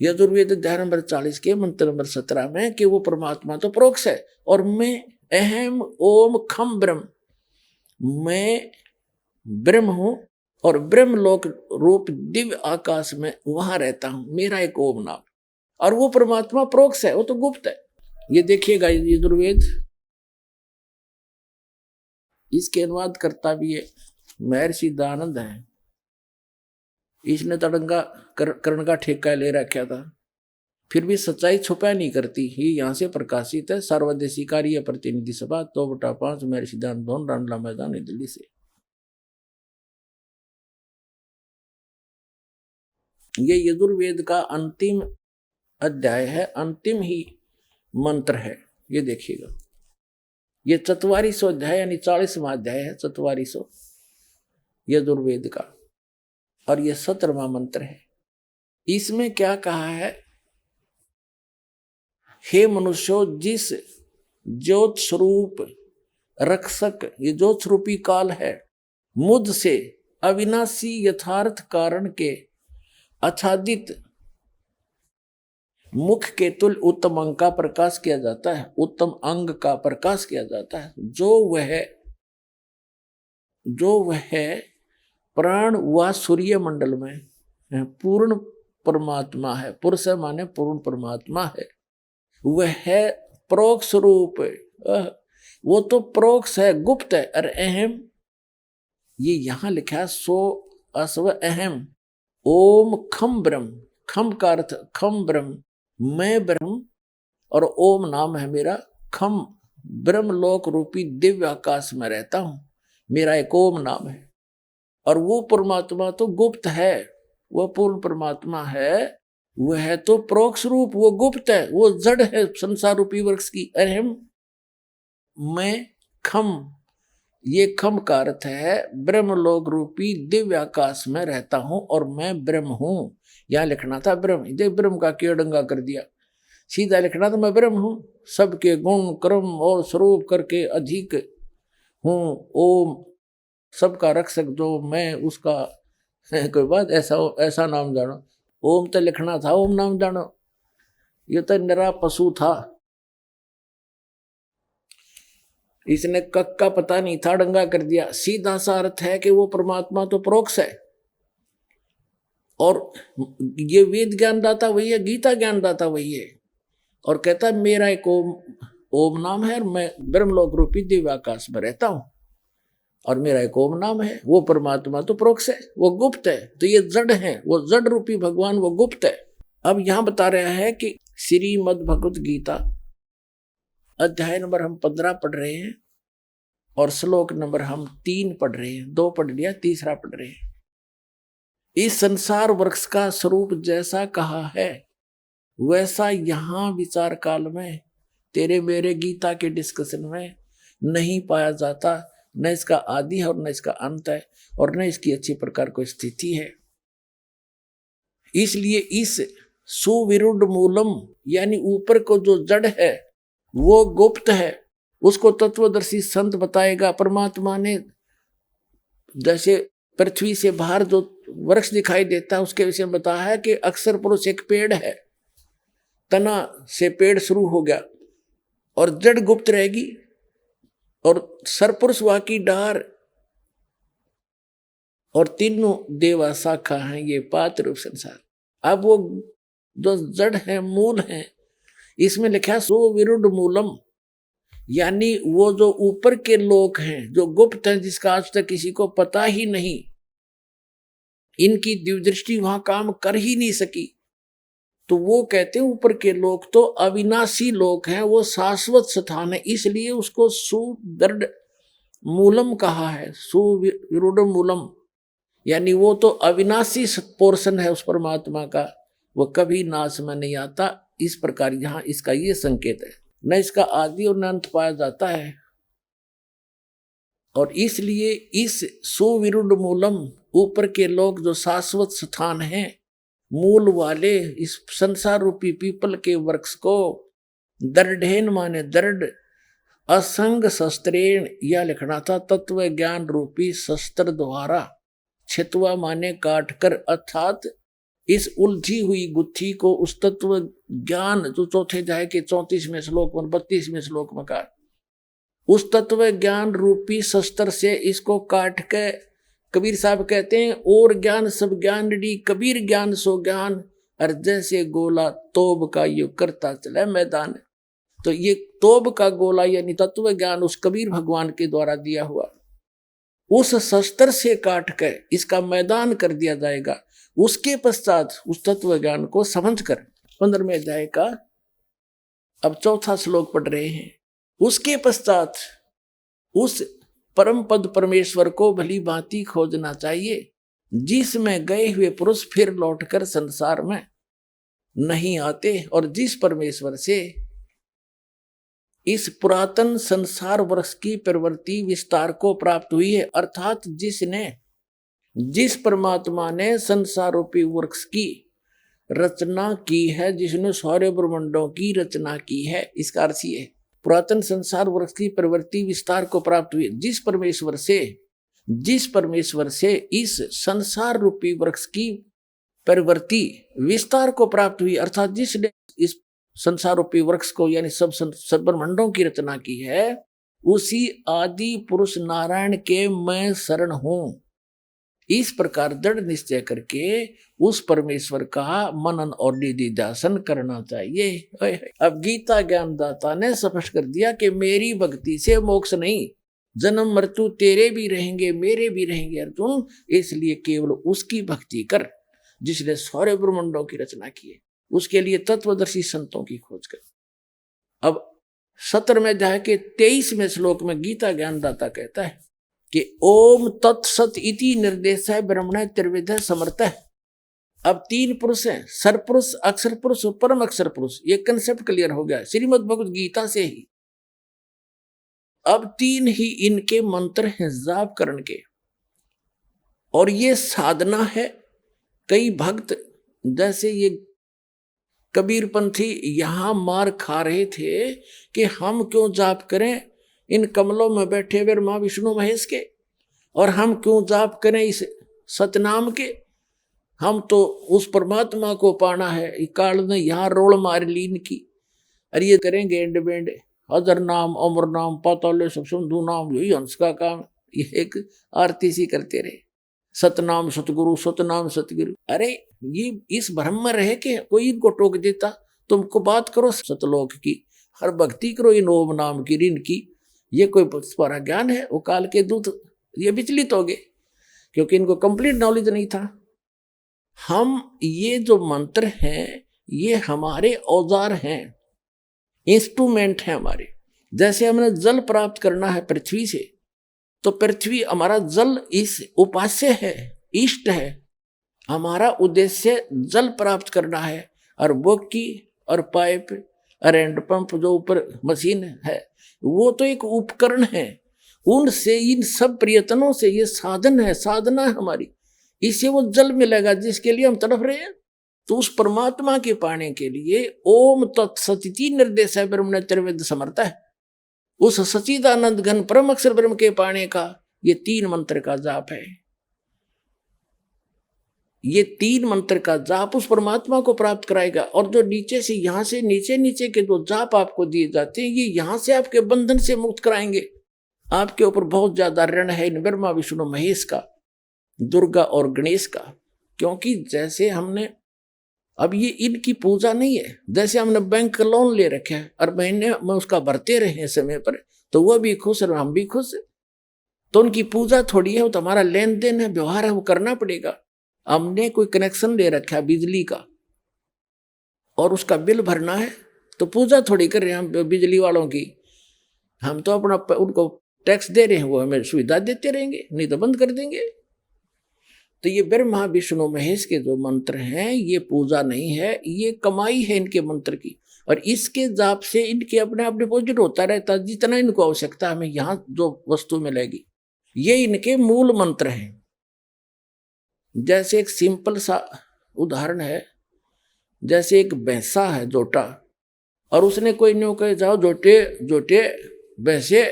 यजुर्वेद अध्याय नंबर 40 के मंत्र नंबर 17 में कि वो परमात्मा तो प्रोक्ष है, और मैं अहम ओम खम ब्रह्म, मैं ब्रह्म हूं और ब्रह्मलोक रूप दिव्य आकाश में वहां रहता हूं, मेरा एक ओम नाम। और वो परमात्मा प्रोक्ष है, वो तो गुप्त है। ये देखिएगा यजुर्वेद, इसके अनुवाद करता भी है महर्षि दयानंद है। इसने तड़ंगा कर्ण का ठेका ले रखा था, फिर भी सच्चाई छुपा नहीं करती। ये यहाँ से प्रकाशित है, सर्वदेशी कार्य प्रतिनिधि सभा 2/5 महर्षि दयानंद भवन, रांडला मैदान, नई दिल्ली से। ये यजुर्वेद का अंतिम अध्याय है, अंतिम ही मंत्र है। ये देखिएगा, ये 4400 अध्याय यानी 40वां अध्याय है, 4400 यजुर्वेद का, और ये 17वां मंत्र है। इसमें क्या कहा है, हे मनुष्यों, जिस ज्योत स्वरूप रक्षक, ये ज्योत स्वरूपी काल है, मुझ से अविनाशी यथार्थ कारण के आच्छादित मुख के तुल्य उत्तम अंग का प्रकाश किया जाता है, उत्तम अंग का प्रकाश किया जाता है। जो वह प्राण व सूर्य मंडल में पूर्ण परमात्मा है, पुरुष माने पूर्ण परमात्मा है, वह है प्रोक्ष रूप, वो तो प्रोक्ष है, गुप्त है। और अहम, ये यहां लिखा है, सो अस्व अहम ओम खम ब्रह्म, खम का अर्थ खम ब्रह्म, मैं ब्रह्म, और ओम नाम है मेरा। खम ब्रह्मलोक रूपी दिव्य आकाश में रहता हूं, मेरा एक ओम नाम है। और वो परमात्मा तो गुप्त है, वह पूर्ण परमात्मा है, वह है तो प्रोक्ष रूप, वो गुप्त है, वो जड़ है संसार रूपी वृक्ष की। अहम मैं खम, ये खम का अर्थ है ब्रह्मलोक रूपी दिव्य आकाश में रहता हूं और मैं ब्रह्म हूं। यहां लिखना था ब्रह्म, देख ब्रह्म का केडंगा कर दिया, सीधा लिखना था मैं ब्रह्म हूं, सबके गुण कर्म और स्वरूप करके अधिक हूं, ओम सबका रक्षक जो मैं उसका कोई बात ऐसा ऐसा नाम जानो। ओम तो लिखना था ओम नाम जानो, ये तो निरा पशु था, इसने कक का पता नहीं था डंगा कर दिया। सीधा सा अर्थ है कि वो परमात्मा तो प्रोक्ष है, और ये वेद ज्ञान दाता वही है, गीता ज्ञान दाता वही है, और कहता है मेरा एक ओम नाम है और मैं ब्रह्मलोक रूपी दिव्य आकाश में रहता हूं और मेरा एक ओम नाम है। वो परमात्मा तो प्रोक्ष है, वो गुप्त है, तो ये जड़ है, वो जड़ रूपी भगवान वो गुप्त है। अब यहां बता रहा है कि श्रीमद् भगवत गीता अध्याय नंबर हम 15 पढ़ रहे हैं और श्लोक नंबर हम 3 पढ़ रहे हैं, 2 पढ़ लिया, तीसरा पढ़ रहे हैं। इस संसार वृक्ष का स्वरूप जैसा कहा है वैसा यहां विचार काल में तेरे मेरे गीता के डिस्कशन में नहीं पाया जाता, न इसका आदि है और न इसका अंत है और न इसकी अच्छी प्रकार कोई स्थिति है। इसलिए इस सुविरुद्ध मूलम यानी ऊपर को जो जड़ है वो गुप्त है, उसको तत्वदर्शी संत बताएगा। परमात्मा ने जैसे पृथ्वी से बाहर जो वृक्ष दिखाई देता है उसके विषय में बताया है कि अक्षर पुरुष एक पेड़ है, तना से पेड़ शुरू हो गया और जड़ गुप्त रहेगी और सरपुरुष वहां की डार और तीनों देवा शाखा हैं, ये पात्र रूप संसार। अब वो जो जड़ है मूल है, इसमें लिखा सुविरुद्ध मूलम, यानी वो जो ऊपर के लोग हैं जो गुप्त हैं, जिसका आज तक किसी को पता ही नहीं, इनकी दिव्य दृष्टि वहां काम कर ही नहीं सकी, तो वो कहते हैं ऊपर के लोग तो अविनाशी लोग हैं, वो शाश्वत स्थान है, इसलिए उसको सुदृढ़ मूलम कहा है, सुविरुद्ध मूलम, यानी वो तो अविनाशी पोर्शन है उस परमात्मा का, वो कभी नाश में नहीं आता। इस प्रकार यहां इसका ये संकेत है, न इसका आदि और न अंत पाया जाता है। और इसलिए इस सुविरुद्ध मूलम, ऊपर के लोग जो शाश्वत स्थान हैं, मूल वाले इस संसार रूपी पीपल के वृक्ष को दृढ़ेन माने दृढ़, असंग शस्त्रेण, यह लिखना था तत्व ज्ञान रूपी शस्त्र द्वारा, छितवा माने काटकर, अर्थात इस उलझी हुई गुत्थी को उस तत्व ज्ञान जो चौथे अध्याय के 34वें श्लोक में 32वें श्लोक में कहा, उस तत्व ज्ञान रूपी शस्त्र से इसको काट के, कबीर साहब कहते हैं और ज्ञान सब ज्ञान डी, कबीर ज्ञान सो ज्ञान, और जैसे गोला तोब का युग करता चला मैदान। तो ये तोब का गोला यानी तत्व ज्ञान उस कबीर भगवान के द्वारा दिया हुआ, उस शस्त्र से काट के इसका मैदान कर दिया जाएगा। उसके पश्चात उस तत्व ज्ञान को समझकर 15वें अध्याय का अब 4था श्लोक पढ़ रहे हैं। उसके पश्चात उस परम पद परमेश्वर को भली भांति खोजना चाहिए, जिसमें गए हुए पुरुष फिर लौटकर संसार में नहीं आते, और जिस परमेश्वर से इस पुरातन संसार वृक्ष की प्रवृत्ति विस्तार को प्राप्त हुई है, अर्थात जिस परमात्मा ने संसार रूपी वृक्ष की रचना की है, जिसने सारे ब्रह्मांडों की रचना की है, इसका अर्थ ये है पुरातन संसार वृक्ष की प्रवृत्ति विस्तार को प्राप्त हुई, जिस परमेश्वर से इस संसार रूपी वृक्ष की प्रवृत्ति विस्तार को प्राप्त हुई, अर्थात जिसने इस संसार रूपी वृक्ष को यानी सब ब्रह्मांडों की रचना की है, उसी आदि पुरुष नारायण के मैं शरण हूं। इस प्रकार दृढ़ निश्चय करके उस परमेश्वर का मनन और निधिध्यासन करना चाहिए। अब गीता ज्ञानदाता ने स्पष्ट कर दिया कि मेरी भक्ति से मोक्ष नहीं, जन्म मृत्यु तेरे भी रहेंगे मेरे भी रहेंगे अर्जुन, इसलिए केवल उसकी भक्ति कर जिसने सारे ब्रह्मांडों की रचना की है। उसके लिए तत्वदर्शी संतों की खोज कर। अब 17वें अध्याय के 23वें श्लोक में गीता ज्ञानदाता कहता है कि ओम तत्सत इति निर्देश है ब्रह्मण त्रिविध समर्थ है। अब 3 पुरुष हैं, सरपुरुष, अक्षर पुरुष और परम अक्षर पुरुष। ये कंसेप्ट क्लियर हो गया श्रीमद् भगवद गीता से ही। अब 3 ही इनके मंत्र हैं जाप करण के, और ये साधना है। कई भक्त जैसे ये कबीरपंथी यहां मार खा रहे थे कि हम क्यों जाप करें इन कमलों में बैठे हुए मां विष्णु महेश के, और हम क्यों जाप करें इस सतनाम के। हम तो उस परमात्मा को पाना है। काल ने यहाँ रोल मार ली इनकी, अरे ये करेंगे एंड बेंड अजर नाम अमर नाम पाताल सिंधु नाम, यही हंस का काम। ये एक आरती सी करते रहे, सतनाम सतगुरु सतनाम सतगुरु। अरे ये इस भ्रम में रहे कि कोई इनको टोक देता, तुमको बात करो सतलोक की, हर भक्ति करो इन ओम नाम की ऋण की। ये कोई तुम्हारा ज्ञान है? वो काल के दूत ये विचलित हो गए क्योंकि इनको कंप्लीट नॉलेज नहीं था। हम ये जो मंत्र हैं ये हमारे औजार हैं, इंस्ट्रूमेंट हैं हमारे। जैसे हमने जल प्राप्त करना है पृथ्वी से, तो पृथ्वी हमारा जल इस उपास्य है, इष्ट है। हमारा उद्देश्य जल प्राप्त करना है, और वो की और पाइप और हैंडपंप जो ऊपर मशीन है वो तो एक उपकरण है। उनसे इन सब प्रयत्नों से ये साधन है, साधना है हमारी, इससे वो जल मिलेगा जिसके लिए हम तड़प रहे हैं। तो उस परमात्मा के पाने के लिए ओम तत्सति निर्देश है ब्रह्मण त्रिविध समर्थ है। उस सचिदानंद घन परम अक्षर ब्रह्म के पाने का ये 3 मंत्र का जाप है। ये 3 मंत्र का जाप उस परमात्मा को प्राप्त कराएगा। और जो नीचे से यहां से नीचे नीचे के जो जाप आपको दिए जाते हैं ये यहां से आपके बंधन से मुक्त कराएंगे। आपके ऊपर बहुत ज्यादा ऋण है इन ब्रह्मा विष्णु महेश का, दुर्गा और गणेश का। क्योंकि जैसे हमने अब ये इनकी पूजा नहीं है, जैसे हमने बैंक का लोन ले रखा है और महीने में उसका भरते रहे समय पर, तो वो भी खुश और हम भी खुश। तो उनकी पूजा थोड़ी है, वो तो हमारा लेन देन है, व्यवहार है, वो करना पड़ेगा। हमने कोई कनेक्शन ले रखा है बिजली का और उसका बिल भरना है, तो पूजा थोड़ी कर रहे हैं हम बिजली वालों की। हम तो अपना उनको टैक्स दे रहे हैं, वो हमें सुविधा देते रहेंगे, नहीं तो बंद कर देंगे। तो ये ब्रह्मा विष्णु महेश के जो मंत्र हैं ये पूजा नहीं है, ये कमाई है इनके मंत्र की। और इसके जाप से इनके अपने आप डिपॉजिट होता रहता, जितना इनको आवश्यकता हमें यहाँ जो वस्तु मिलेगी। ये इनके मूल मंत्र हैं। जैसे एक सिंपल सा उदाहरण है, जैसे एक भैंसा है जोटा, और उसने कोई न्यू कहे जाओ जोटे जोटे भैंसे,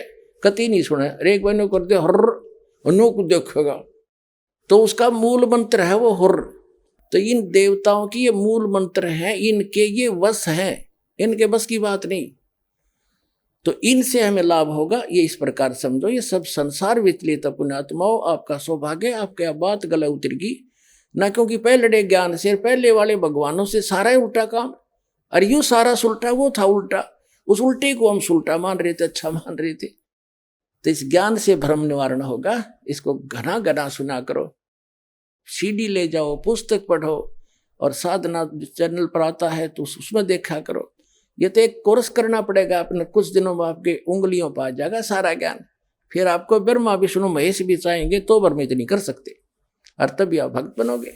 कति नहीं सुना, अरे एक बार कर दे हर नो को देखेगा, तो उसका मूल मंत्र है वो हुर। तो इन देवताओं की ये मूल मंत्र हैं, इनके ये वश हैं, इनके बस की बात नहीं। तो इनसे हमें लाभ होगा, ये इस प्रकार समझो। ये सब संसार विचलित पुण्यात्माओं, आपका सौभाग्य, आपके बात गला उतरेगी ना, क्योंकि पहले ज्ञान से पहले वाले भगवानों से सारा उल्टा काम। और यूं सारा सुलटा, वो था उल्टा, उस उल्टे को हम सुलटा मान रहे थे, अच्छा मान रहे थे। तो इस ज्ञान से भ्रम निवारण होगा। इसको घना घना सुना करो, सीडी ले जाओ, पुस्तक पढ़ो, और साधना चैनल पर आता है तो उसमें देखा करो। ये तो एक कोर्स करना पड़ेगा, अपने कुछ दिनों में आपके उंगलियों पर आ जाएगा सारा ज्ञान। फिर आपको ब्रह्मा विष्णु महेश भी चाहेंगे तो भ्रमित नहीं कर सकते, और तभी आप भक्त बनोगे।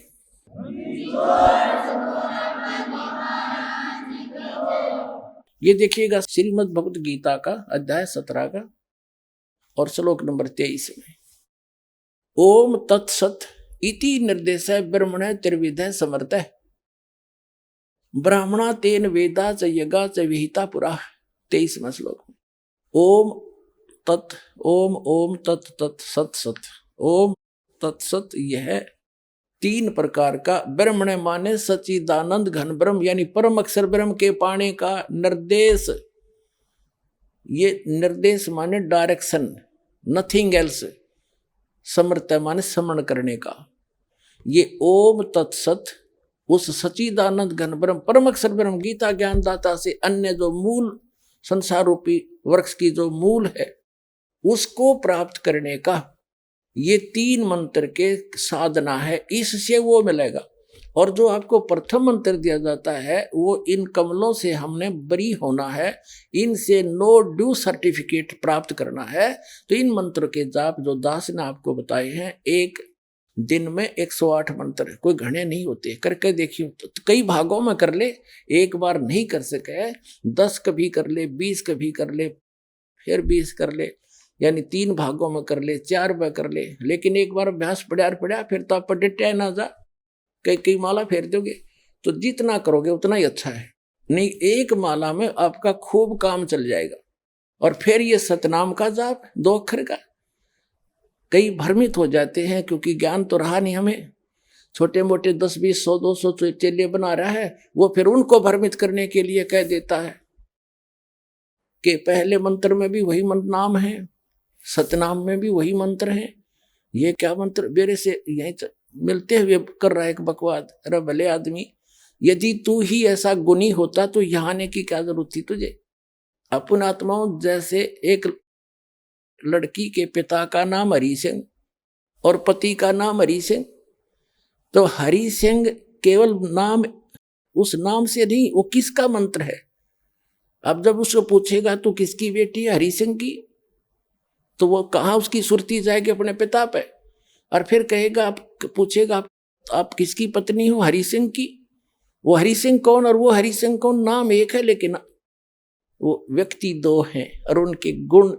ये देखिएगा श्रीमद् भगवद गीता का अध्याय 17 का और श्लोक नंबर 23 में ओम तत्सत इति निर्देश ब्रह्मण त्रिविध समर्थ ब्राह्मणा तेन वेदा च यज्ञा च विहिता पुरा। 23वां श्लोक। ओम तत् ओम ओम तत् तत् सत सत ओम तत्सत, यह 3 प्रकार का ब्रह्मण माने सच्चिदानंद घन ब्रह्म यानी परम अक्षर ब्रह्म के पाने का निर्देश। ये निर्देश माने डायरेक्शन, नथिंग एल्स। समर्थ माने समरण करने का। ये ओम तत्सत उस सच्चिदानंद घन ब्रह्म परम अक्षर ब्रह्म गीता ज्ञानदाता से अन्य जो मूल संसार रूपी वृक्ष की जो मूल है उसको प्राप्त करने का ये 3 मंत्र के साधना है, इससे वो मिलेगा। और जो आपको प्रथम मंत्र दिया जाता है वो इन कमलों से हमने बरी होना है, इनसे नो ड्यू सर्टिफिकेट प्राप्त करना है। तो इन मंत्रों के जाप जो दास ने आपको बताए हैं, एक दिन में 108 मंत्र, कोई घने नहीं होते, करके देखिए। तो कई भागों में कर ले, एक बार नहीं कर सके 10 कभी कर ले, 20 कभी कर ले, फिर 20 कर ले, यानी 3 भागों में कर ले, 4 में कर ले। लेकिन एक बार अभ्यास पड़ा फिर तो आप पढ़े ना जा, कई माला फेर दोगे। तो जितना करोगे उतना ही अच्छा है। नहीं, एक माला में आपका खूब काम चल जाएगा। और फिर ये सतनाम का जाप 2 अक्षर का, कई भ्रमित हो जाते हैं क्योंकि ज्ञान तो रहा नहीं हमें। छोटे मोटे 10 20 100 200 चेले बना रहा है, वो फिर उनको भ्रमित करने के लिए कह देता है कि पहले मंत्र में भी वही नाम है, सतनाम में भी वही मंत्र है। ये क्या मंत्र मेरे से यहीं मिलते हुए कर रहा है एक बकवाद। अरे भले आदमी, यदि तू ही ऐसा गुणी होता तो यहाँ आने की क्या जरूरत थी तुझे। अपन आत्माओं जैसे एक लड़की के पिता का नाम हरि सिंह और पति का नाम हरि सिंह, तो हरि सिंह केवल नाम, उस नाम से नहीं, वो किसका मंत्र है। अब जब उसको पूछेगा तो किसकी बेटी है, हरि सिंह की, तो वो कहाँ उसकी सुरती जाएगी अपने पिता पे। और फिर कहेगा, आप पूछेगा आप किसकी पत्नी हो, हरि सिंह की। वो हरि सिंह कौन और वो हरि सिंह कौन, नाम एक है लेकिन वो व्यक्ति 2 हैं, और उनके गुण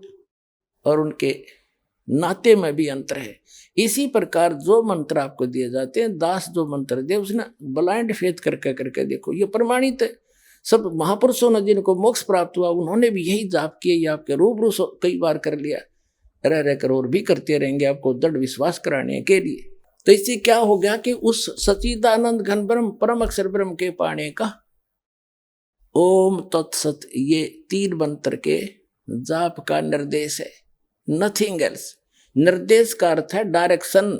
और उनके नाते में भी अंतर है। इसी प्रकार जो मंत्र आपको दिए जाते हैं, दास जो मंत्र दे उसने ब्लाइंड फेथ करके देखो, ये प्रमाणित है। सब महापुरुषों ने जिनको मोक्ष प्राप्त हुआ उन्होंने भी यही जाप किए, ये आपके रूबरू कई बार कर लिया, रह कर और भी करते रहेंगे आपको दृढ़ विश्वास कराने के लिए। तो इससे क्या हो गया कि उस सच्चिदानंद घन ब्रह्म परम अक्षर ब्रह्म के पाने का ओम तत्सत, ये 3 मंत्र के जाप का निर्देश है, नथिंग एल्स। निर्देश का अर्थ है डायरेक्शन,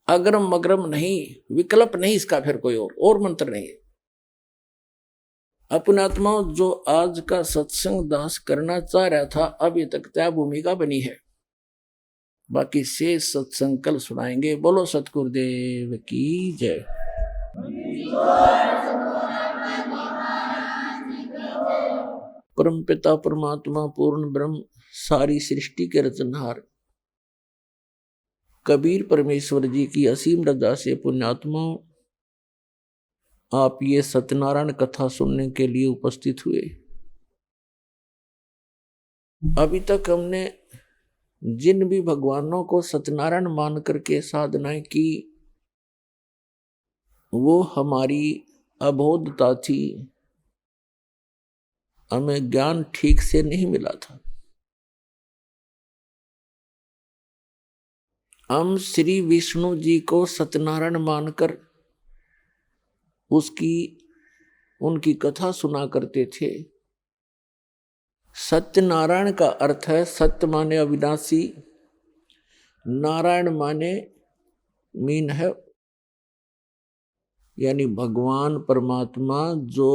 अग्रम मग्रम नहीं, विकल्प नहीं, इसका फिर कोई और मंत्र नहीं है। अपने आत्मा जो आज का सत्संग दास करना चाह रहा था, अभी तक त्या भूमिका बनी है, बाकी शेष सत्संग कल सुनाएंगे। बोलो सतगुरुदेव की जय। परम पिता परमात्मा पूर्ण ब्रह्म सारी सृष्टि के रचनहार कबीर परमेश्वर जी की असीम रजा से पुण्यात्मा आप ये सत्यनारायण कथा सुनने के लिए उपस्थित हुए। अभी तक हमने जिन भी भगवानों को सत्यनारायण मान करके साधनाएं की, वो हमारी अबोधता थी, हमें ज्ञान ठीक से नहीं मिला था। हम श्री विष्णु जी को सत्यनारायण मानकर उनकी कथा सुना करते थे। सत्यनारायण का अर्थ है, सत्य माने अविनाशी, नारायण माने मीन है यानी भगवान परमात्मा जो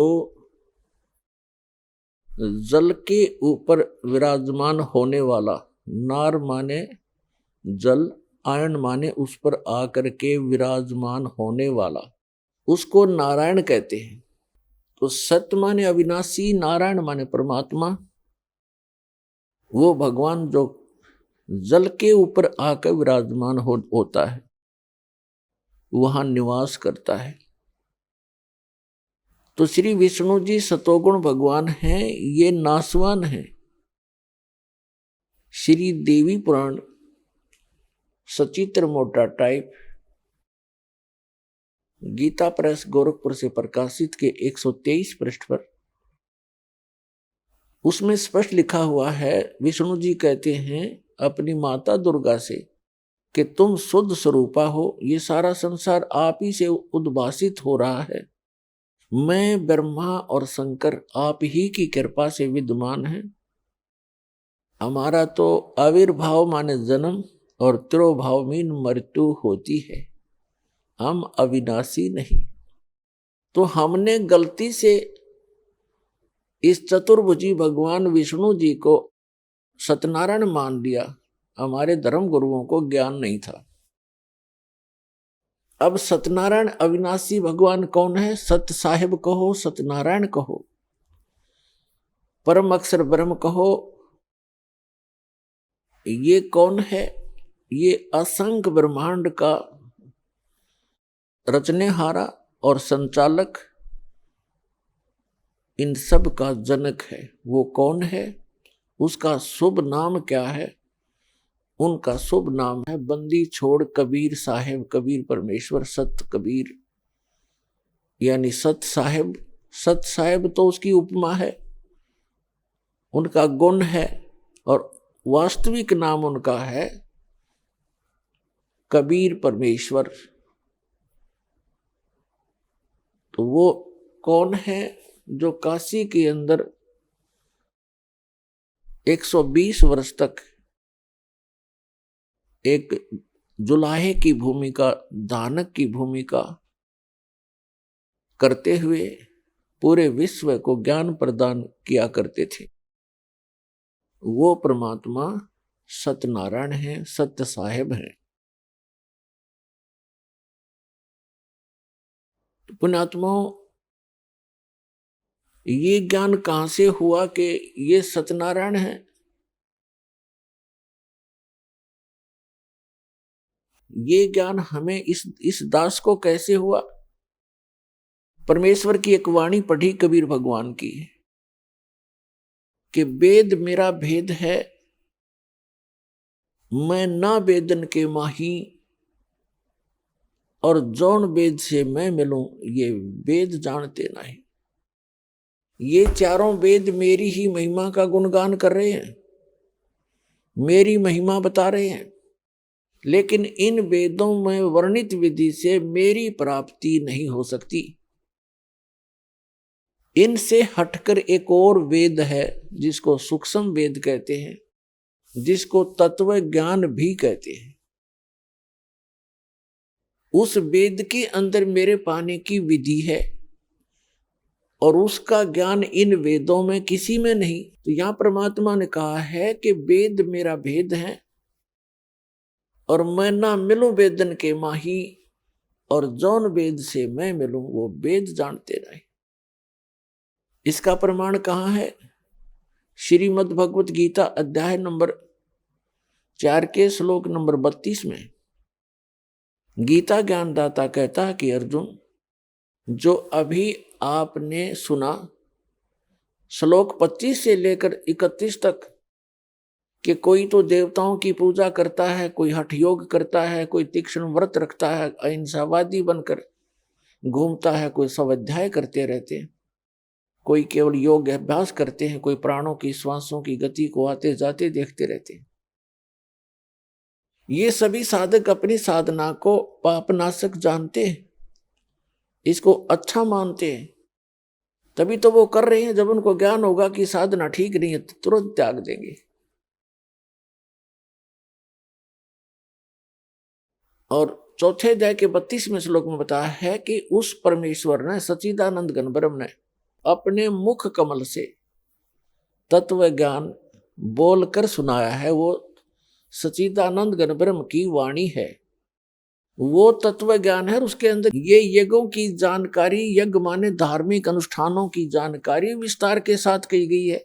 जल के ऊपर विराजमान होने वाला। नार माने जल, आयन माने उस पर आकर के विराजमान होने वाला, उसको नारायण कहते हैं। तो सत्य माने अविनाशी, नारायण माने परमात्मा, वो भगवान जो जल के ऊपर आकर विराजमान होता है, वहां निवास करता है। तो श्री विष्णु जी सतोगुण भगवान हैं, ये नासवान हैं। श्री देवी पुराण सचित्र मोटा टाइप गीता प्रेस गोरखपुर से प्रकाशित के 123 पृष्ठ पर उसमें स्पष्ट लिखा हुआ है, विष्णु जी कहते हैं अपनी माता दुर्गा से कि तुम शुद्ध स्वरूपा हो, ये सारा संसार आप ही से उद्भासित हो रहा है, मैं ब्रह्मा और शंकर आप ही की कृपा से विद्यमान है। हमारा तो आविर्भाव माने जन्म और तिरोभाव मीन मृत्यु होती है, हम अविनाशी नहीं। तो हमने गलती से इस चतुर्भुजी भगवान विष्णु जी को सत्यनारायण मान लिया, हमारे धर्म गुरुओं को ज्ञान नहीं था। अब सत्यनारायण अविनाशी भगवान कौन है? सत्य साहिब कहो, सत्यनारायण कहो, परम अक्षर ब्रह्म कहो, ये कौन है? ये असंख्य ब्रह्मांड का रचनेहारा और संचालक, इन सब का जनक है। वो कौन है? उसका शुभ नाम क्या है? उनका शुभ नाम है बंदी छोड़ कबीर साहेब, कबीर परमेश्वर सत कबीर, यानी सत साहेब। सत साहेब तो उसकी उपमा है, उनका गुण है, और वास्तविक नाम उनका है कबीर परमेश्वर। तो वो कौन है? जो काशी के अंदर 120 वर्ष तक एक जुलाहे की भूमिका, दानक की भूमिका करते हुए पूरे विश्व को ज्ञान प्रदान किया करते थे। वो परमात्मा सत्यनारायण है, सत्य साहेब है। पुण्यात्माओं, ये ज्ञान कहां से हुआ कि ये सत्यनारायण है? ये ज्ञान हमें इस दास को कैसे हुआ? परमेश्वर की एक वाणी पढ़ी कबीर भगवान की कि वेद मेरा भेद है, मैं ना वेदन के माही, और जौन वेद से मैं मिलूं ये वेद जानते नहीं। ये चारों वेद मेरी ही महिमा का गुणगान कर रहे हैं, मेरी महिमा बता रहे हैं, लेकिन इन वेदों में वर्णित विधि से मेरी प्राप्ति नहीं हो सकती। इनसे हटकर एक और वेद है जिसको सूक्ष्म वेद कहते हैं, जिसको तत्व ज्ञान भी कहते हैं। उस वेद के अंदर मेरे पाने की विधि है और उसका ज्ञान इन वेदों में किसी में नहीं। तो यहां परमात्मा ने कहा है कि वेद मेरा भेद है और मैं ना मिलूं वेदन के माही, और जौन वेद से मैं मिलूं वो वेद जानते नहीं। इसका प्रमाण कहां है? श्रीमद् भगवत गीता अध्याय नंबर 4 के श्लोक नंबर 32 में गीता ज्ञानदाता कहता है कि अर्जुन, जो अभी आपने सुना श्लोक 25 से लेकर 31 तक कि कोई तो देवताओं की पूजा करता है, कोई हठ योग करता है, कोई तीक्ष्ण व्रत रखता है, अहिंसावादी बनकर घूमता है, कोई स्वाध्याय करते रहते हैं, कोई केवल योग अभ्यास करते हैं, कोई प्राणों की श्वासों की गति को आते जाते देखते रहते हैं। ये सभी साधक अपनी साधना को पापनाशक जानते हैं, इसको अच्छा मानते हैं, तभी तो वो कर रहे हैं। जब उनको ज्ञान होगा कि साधना ठीक नहीं है तो तुरंत त्याग देंगे। और चौथे अध्याय के 32वें श्लोक में बताया है कि उस परमेश्वर ने, सच्चिदानंद घन ब्रह्म ने अपने मुख कमल से तत्व ज्ञान बोलकर सुनाया है। वो सच्चिदानंद घन ब्रह्म की वाणी है, वो तत्व ज्ञान है। उसके अंदर ये यज्ञों की जानकारी, यज्ञ माने धार्मिक अनुष्ठानों की जानकारी विस्तार के साथ की गई है,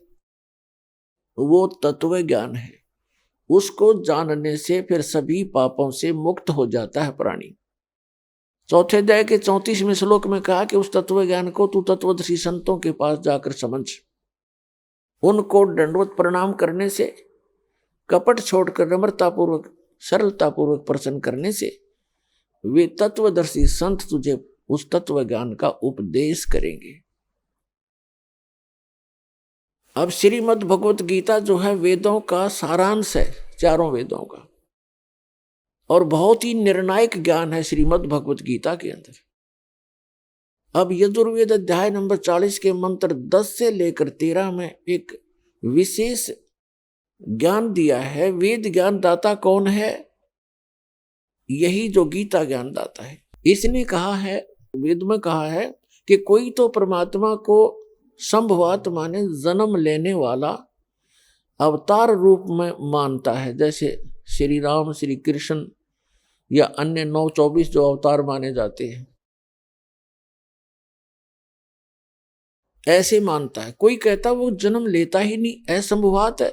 वो तत्व ज्ञान है। उसको जानने से फिर सभी पापों से मुक्त हो जाता है प्राणी। चौथे अध्याय के 34वें श्लोक में कहा कि उस तत्व ज्ञान को तू तत्वदर्शी संतों के पास जाकर समझ। उनको दंडवत प्रणाम करने से, कपट छोड़कर नम्रतापूर्वक सरलतापूर्वक प्रसन्न करने से वे तत्वदर्शी संत तुझे उस तत्व ज्ञान का उपदेश करेंगे। अब श्रीमद् भगवत गीता जो है वेदों का सारांश है, चारों वेदों का, और बहुत ही निर्णायक ज्ञान है श्रीमद् भगवत गीता के अंदर। अब यजुर्वेद अध्याय नंबर 40 के मंत्र 10 से लेकर 13 में एक विशेष ज्ञान दिया है। वेद ज्ञान दाता कौन है? यही जो गीता ज्ञान दाता है। इसने कहा है, वेद में कहा है कि कोई तो परमात्मा को संभवात माने जन्म लेने वाला अवतार रूप में मानता है, जैसे श्री राम, श्री कृष्ण या अन्य 9-24 जो अवतार माने जाते हैं, ऐसे मानता है। कोई कहता वो जन्म लेता ही नहीं, असंभवात है।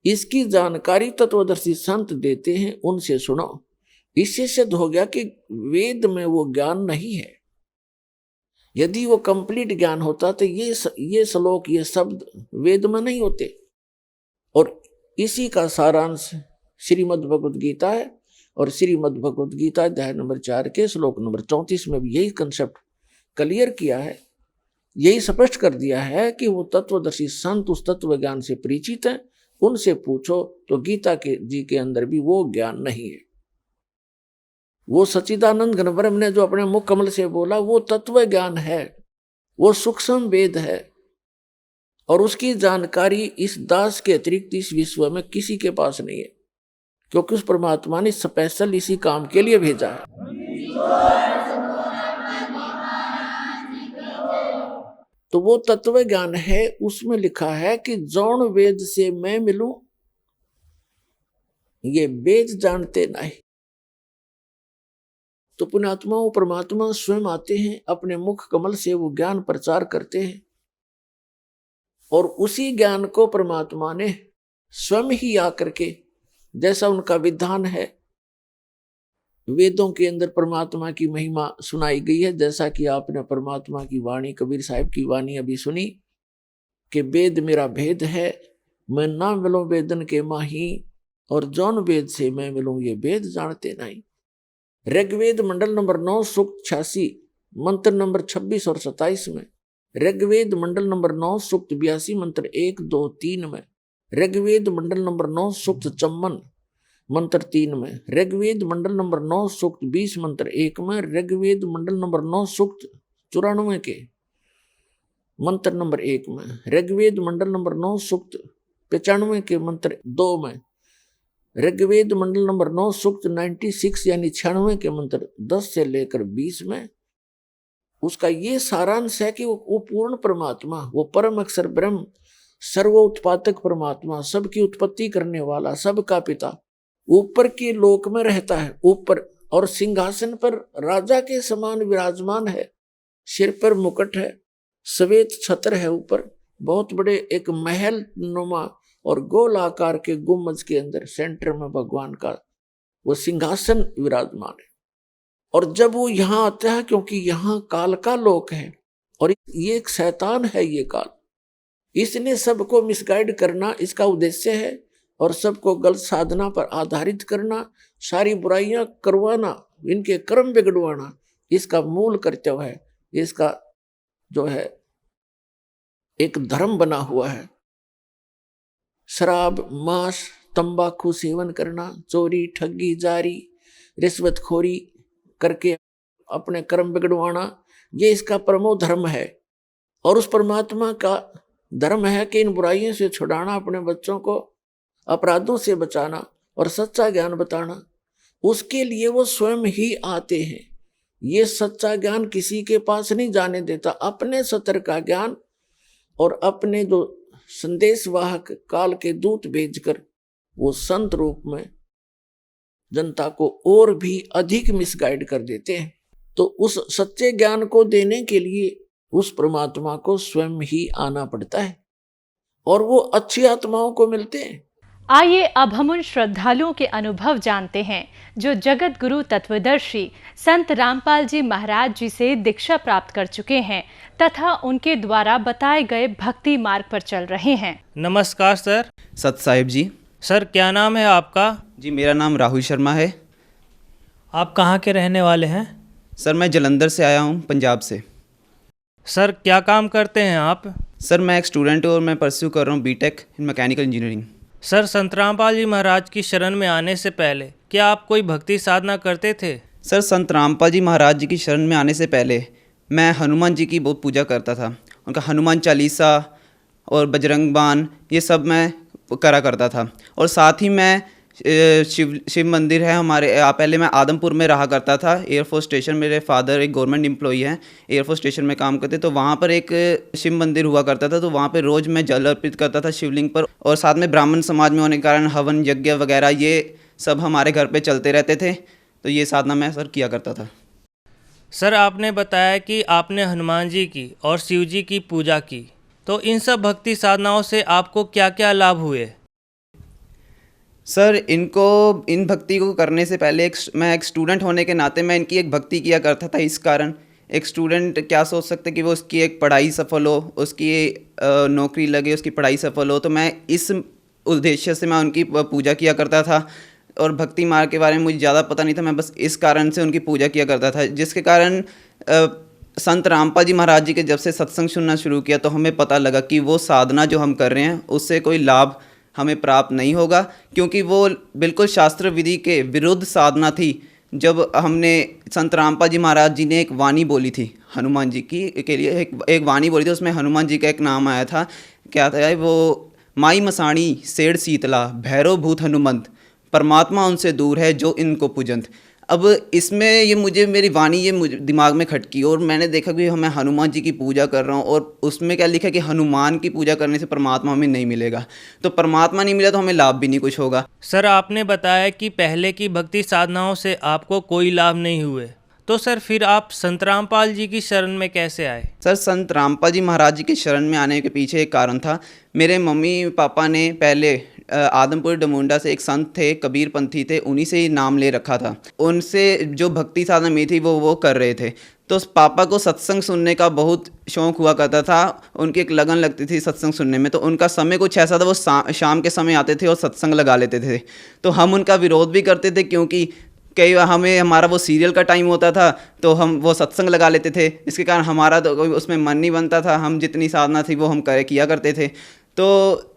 इसकी जानकारी तत्वदर्शी संत देते हैं, उनसे सुनो। इससे सिद्ध हो गया कि वेद में वो ज्ञान नहीं है। यदि वो कंप्लीट ज्ञान होता तो ये श्लोक, ये शब्द वेद में नहीं होते। और इसी का सारांश श्रीमद् भगवद गीता है, और श्रीमद् भगवद गीता अध्याय नंबर 4 के श्लोक नंबर 34 में भी यही कंसेप्ट क्लियर किया है, यही स्पष्ट कर दिया है कि वो तत्वदर्शी संत उस तत्व ज्ञान से परिचित हैं, उनसे पूछो तो गीता के जी के अंदर भी वो ज्ञान नहीं है। वो सच्चिदानंद घन ब्रह्म ने जो अपने मुख कमल से बोला वो तत्व ज्ञान है, वो सूक्ष्म वेद है, और उसकी जानकारी इस दास के अतिरिक्त इस विश्व में किसी के पास नहीं है, क्योंकि उस परमात्मा ने स्पेशल इसी काम के लिए भेजा है। तो वो तत्व ज्ञान है, उसमें लिखा है कि जौन वेद से मैं मिलूं, ये वेद जानते नहीं। तो पुण्यात्माओं, परमात्मा स्वयं आते हैं, अपने मुख कमल से वो ज्ञान प्रचार करते हैं, और उसी ज्ञान को परमात्मा ने स्वयं ही आकर के, जैसा उनका विधान है, वेदों के अंदर परमात्मा की महिमा सुनाई गई है। जैसा कि आपने परमात्मा की वाणी, कबीर साहिब की वाणी अभी सुनी कि वेद मेरा भेद है, मैं ना मिलूं वेदन के माही, और जौन वेद से मैं मिलूं ये वेद जानते नहीं। ऋग्वेद मंडल नंबर 9 सूक्त 86 मंत्र नंबर 26 और 27 में, ऋग्वेद मंडल नंबर 9 सूक्त 82 मंत्र 1, 2, 3 में, ऋग्वेद मंडल नंबर 9 सूक्त 54 मंत्र 3 में, ऋग्वेद मंडल नंबर 9 सूक्त 20 मंत्र 1 में, ऋग्वेद मंडल नंबर 9 सूक्त 94 के मंत्र नंबर 1 में, ऋग्वेद मंडल नंबर 9 सूक्त 95 के मंत्र 2 में, ऋग्वेद मंडल नंबर 9 सूक्त 96 यानी 96 के मंत्र 10 से लेकर 20 में। उसका ये सारांश है कि वो पूर्ण परमात्मा, वो परम अक्षर ब्रह्म, सर्वोत्पादक परमात्मा, सबकी उत्पत्ति करने वाला, सबका पिता, ऊपर के लोक में रहता है, ऊपर, और सिंहासन पर राजा के समान विराजमान है। सिर पर मुकुट है, श्वेत छत्र है, ऊपर बहुत बड़े एक महल नुमा और गोल आकार के गुम्बज के अंदर सेंटर में भगवान का वो सिंहासन विराजमान है। और जब वो यहाँ आता है, क्योंकि यहाँ काल का लोक है और ये एक शैतान है, ये काल, इसने सबको मिसगाइड करना इसका उद्देश्य है, और सबको गलत साधना पर आधारित करना, सारी बुराइयां करवाना, इनके कर्म बिगड़वाना, इसका मूल कर्तव्य है। इसका जो है एक धर्म बना हुआ है। शराब, मांस, तंबाकू सेवन करना, चोरी, ठगी, जारी, रिश्वतखोरी करके अपने कर्म बिगड़वाना, ये इसका परमो धर्म है। और उस परमात्मा का धर्म है कि इन बुराइयों से छुड़ाना, अपने बच्चों को अपराधों से बचाना और सच्चा ज्ञान बताना। उसके लिए वो स्वयं ही आते हैं। ये सच्चा ज्ञान किसी के पास नहीं जाने देता। अपने सतर का ज्ञान और अपने जो संदेशवाहक काल के दूत भेजकर वो संत रूप में जनता को और भी अधिक मिसगाइड कर देते हैं। तो उस सच्चे ज्ञान को देने के लिए उस परमात्मा को स्वयं ही आना पड़ता है, और वो अच्छी आत्माओं को मिलते हैं। आइए अब हम उन श्रद्धालुओं के अनुभव जानते हैं जो जगत गुरु तत्वदर्शी संत रामपाल जी महाराज जी से दीक्षा प्राप्त कर चुके हैं तथा उनके द्वारा बताए गए भक्ति मार्ग पर चल रहे हैं। नमस्कार सर। सत साहिब जी। सर क्या नाम है आपका? जी मेरा नाम राहुल शर्मा है। आप कहाँ के रहने वाले हैं? सर मैं जलंधर से आया हूँ, पंजाब से। सर क्या काम करते हैं आप? सर मैं एक स्टूडेंट हूँ और मैं परस्यू कर रहा हूँ BTech in mechanical engineering. Sir Sant Rampal जी महाराज की शरण में आने से पहले क्या आप कोई भक्ति साधना करते थे? सर संत रामपाल जी महाराज जी की शरण में आने से पहले मैं हनुमान जी की बहुत पूजा करता था। उनका हनुमान चालीसा और बजरंग बाण ये सब मैं करा करता था, और साथ ही मैं शिव मंदिर है हमारे पहले मैं आदमपुर में रहा करता था, एयरफोर्स स्टेशन, मेरे फादर एक गवर्नमेंट एम्प्लॉई हैं, एयरफोर्स स्टेशन में काम करते, तो वहाँ पर एक शिव मंदिर हुआ करता था, तो वहाँ पर रोज़ मैं जल अर्पित करता था शिवलिंग पर। और साथ में ब्राह्मण समाज में होने के कारण हवन यज्ञ वगैरह ये सब हमारे घर पे चलते रहते थे, तो ये साधना मैं सर किया करता था। सर आपने बताया कि आपने हनुमान जी की और शिव जी की पूजा की, तो इन सब भक्ति साधनाओं से आपको क्या क्या लाभ हुए? सर इन भक्ति को करने से पहले मैं एक स्टूडेंट होने के नाते मैं इनकी एक भक्ति किया करता था। इस कारण एक स्टूडेंट क्या सोच सकते कि वो उसकी एक पढ़ाई सफल हो, उसकी नौकरी लगे, उसकी पढ़ाई सफल हो, तो मैं इस उद्देश्य से मैं उनकी पूजा किया करता था। और भक्ति मार्ग के बारे में मुझे ज़्यादा पता नहीं था, मैं बस इस कारण से उनकी पूजा किया करता था, जिसके कारण संत रामपाल जी महाराज जी के जब से सत्संग सुनना शुरू किया तो हमें पता लगा कि वो साधना जो हम कर रहे हैं उससे कोई लाभ हमें प्राप्त नहीं होगा, क्योंकि वो बिल्कुल शास्त्र विधि के विरुद्ध साधना थी। जब हमने संत रामपाल जी महाराज जी ने एक वाणी बोली थी हनुमान जी की के लिए, एक वाणी बोली थी, उसमें हनुमान जी का एक नाम आया था, क्या था वो, माई मसाणी सेठ शीतला भैरव भूत हनुमंत, परमात्मा उनसे दूर है जो इनको पूजंत। अब इसमें ये मुझे मेरी वाणी ये मुझे दिमाग में खटकी और मैंने देखा कि मैं हनुमान जी की पूजा कर रहा हूँ और उसमें क्या लिखा कि हनुमान की पूजा करने से परमात्मा हमें नहीं मिलेगा, तो परमात्मा नहीं मिला तो हमें लाभ भी नहीं कुछ होगा। सर आपने बताया कि पहले की भक्ति साधनाओं से आपको कोई लाभ नहीं हुए, तो सर फिर आप संत रामपाल जी की शरण में कैसे आए? सर संत रामपाल जी महाराज जी की शरण में आने के पीछे एक कारण था। मेरे मम्मी पापा ने पहले आदमपुर डमुंडा से एक संत थे, कबीर पंथी थे, उन्हीं से ही नाम ले रखा था। उनसे जो भक्ति साधना में थी वो कर रहे थे, तो पापा को सत्संग सुनने का बहुत शौक़ हुआ करता था, उनकी एक लगन लगती थी सत्संग सुनने में। तो उनका समय कुछ ऐसा था, वो शाम के समय आते थे और सत्संग लगा लेते थे। तो हम उनका विरोध भी करते थे, क्योंकि कई बार हमारा वो सीरियल का टाइम होता था तो हम वो सत्संग लगा लेते थे, इसके कारण हमारा तो उसमें मन नहीं बनता था, हम जितनी साधना थी वो हम किया करते थे। तो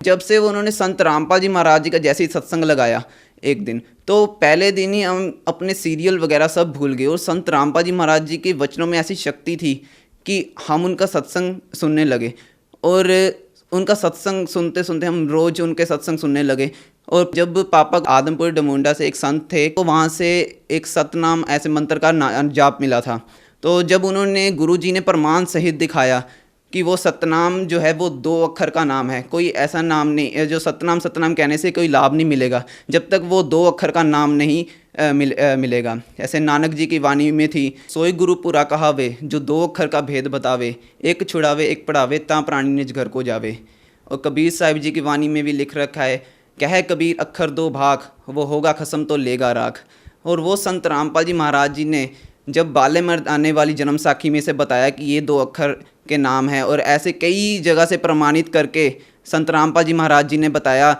जब से वो उन्होंने संत रामपाल जी महाराज जी का जैसे ही सत्संग लगाया एक दिन, तो पहले दिन ही हम अपने सीरियल वगैरह सब भूल गए और संत रामपाल जी महाराज जी के वचनों में ऐसी शक्ति थी कि हम उनका सत्संग सुनने लगे। और उनका सत्संग सुनते सुनते हम रोज़ उनके सत्संग सुनने लगे। और जब पापा आदमपुर डमुंडा से एक संत थे, तो वहाँ से एक सतनाम ऐसे मंत्र का जाप मिला था। तो जब उन्होंने गुरुजी ने प्रमाण सहित दिखाया कि वो सतनाम जो है वो 2 अक्षर का नाम है, कोई ऐसा नाम नहीं जो सतनाम कहने से कोई लाभ नहीं मिलेगा जब तक वो 2 अक्षर का नाम नहीं मिलेगा। ऐसे नानक जी की वाणी में थी, सोई गुरु पूरा कहावे जो 2 अक्षर का भेद बतावे, एक छुड़ावे एक पढ़ावे ता प्राणी निज घर को जावे। और कबीर साहिब जी की वाणी में भी लिख रखा है, कहे कबीर अक्षर 2 भाग, वो होगा खसम तो लेगा राख। और वो संत रामपाल जी महाराज जी ने जब बाले मर्द आने वाली जन्म साखी में से बताया कि ये 2 अक्षर के नाम है, और ऐसे कई जगह से प्रमाणित करके संत रामपाल जी महाराज जी ने बताया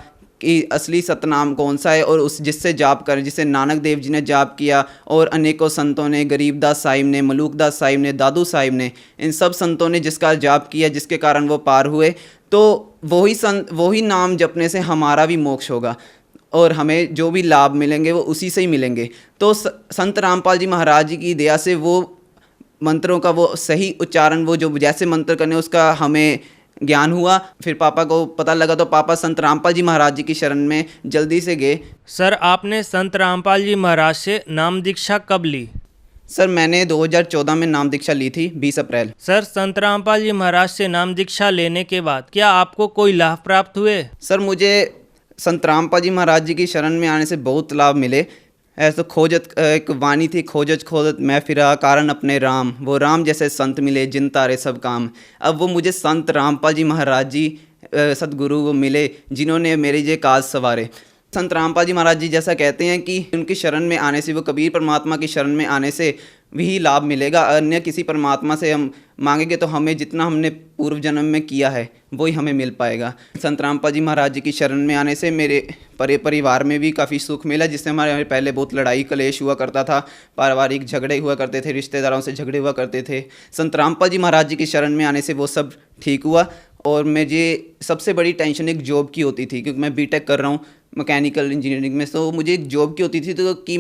कि असली सतनाम कौन सा है, और उस जिससे जाप कर, जिसे नानक देव जी ने जाप किया और अनेकों संतों ने, गरीबदास साहिब ने, मलूकदास साहिब ने, दादू साहिब ने, इन सब संतों ने जिसका जाप किया, जिसके कारण वो पार हुए, तो वही नाम जपने से हमारा भी मोक्ष होगा और हमें जो भी लाभ मिलेंगे वो उसी से ही मिलेंगे। तो संत रामपाल जी महाराज जी की दया से वो मंत्रों का वो सही उच्चारण, वो जो जैसे मंत्र करने उसका हमें ज्ञान हुआ। फिर पापा को पता लगा तो पापा संत रामपाल जी महाराज जी की शरण में जल्दी से गए। सर आपने संत रामपाल जी महाराज से नाम दीक्षा कब ली? सर मैंने 2014 में नाम दीक्षा ली थी, 20 अप्रैल। सर संत रामपाल जी महाराज से नाम दीक्षा लेने के बाद क्या आपको कोई लाभ प्राप्त हुए? सर मुझे संत रामपाल जी महाराज जी की शरण में आने से बहुत लाभ मिले। ऐसे खोजत एक वाणी थी, खोजत खोजत मैं फिरा कारण अपने राम, वो राम जैसे संत मिले जिन तारे सब काम। अब वो मुझे संत रामपाल जी महाराज जी सतगुरु वो मिले जिन्होंने मेरे ये काज सवारे। संत रामपाल जी महाराज जी जैसा कहते हैं कि उनकी शरण में आने से, वो कबीर परमात्मा की शरण में आने से भी लाभ मिलेगा। अन्य किसी परमात्मा से हम मांगेंगे तो हमें जितना हमने पूर्व जन्म में किया है वही हमें मिल पाएगा। संत रामपाल जी महाराज जी की शरण में आने से मेरे परिवार में भी काफ़ी सुख मिला, जिससे हमारे पहले बहुत लड़ाई कलेश हुआ करता था, पारिवारिक झगड़े हुआ करते थे, रिश्तेदारों से झगड़े हुआ करते थे। संत रामपाल जी महाराज जी की शरण में आने से वो सब ठीक हुआ। और मुझे सबसे बड़ी टेंशन एक जॉब की होती थी, क्योंकि मैं बीटेक कर रहा हूँ मैकेनिकल इंजीनियरिंग में, तो मुझे एक जॉब की होती थी तो कि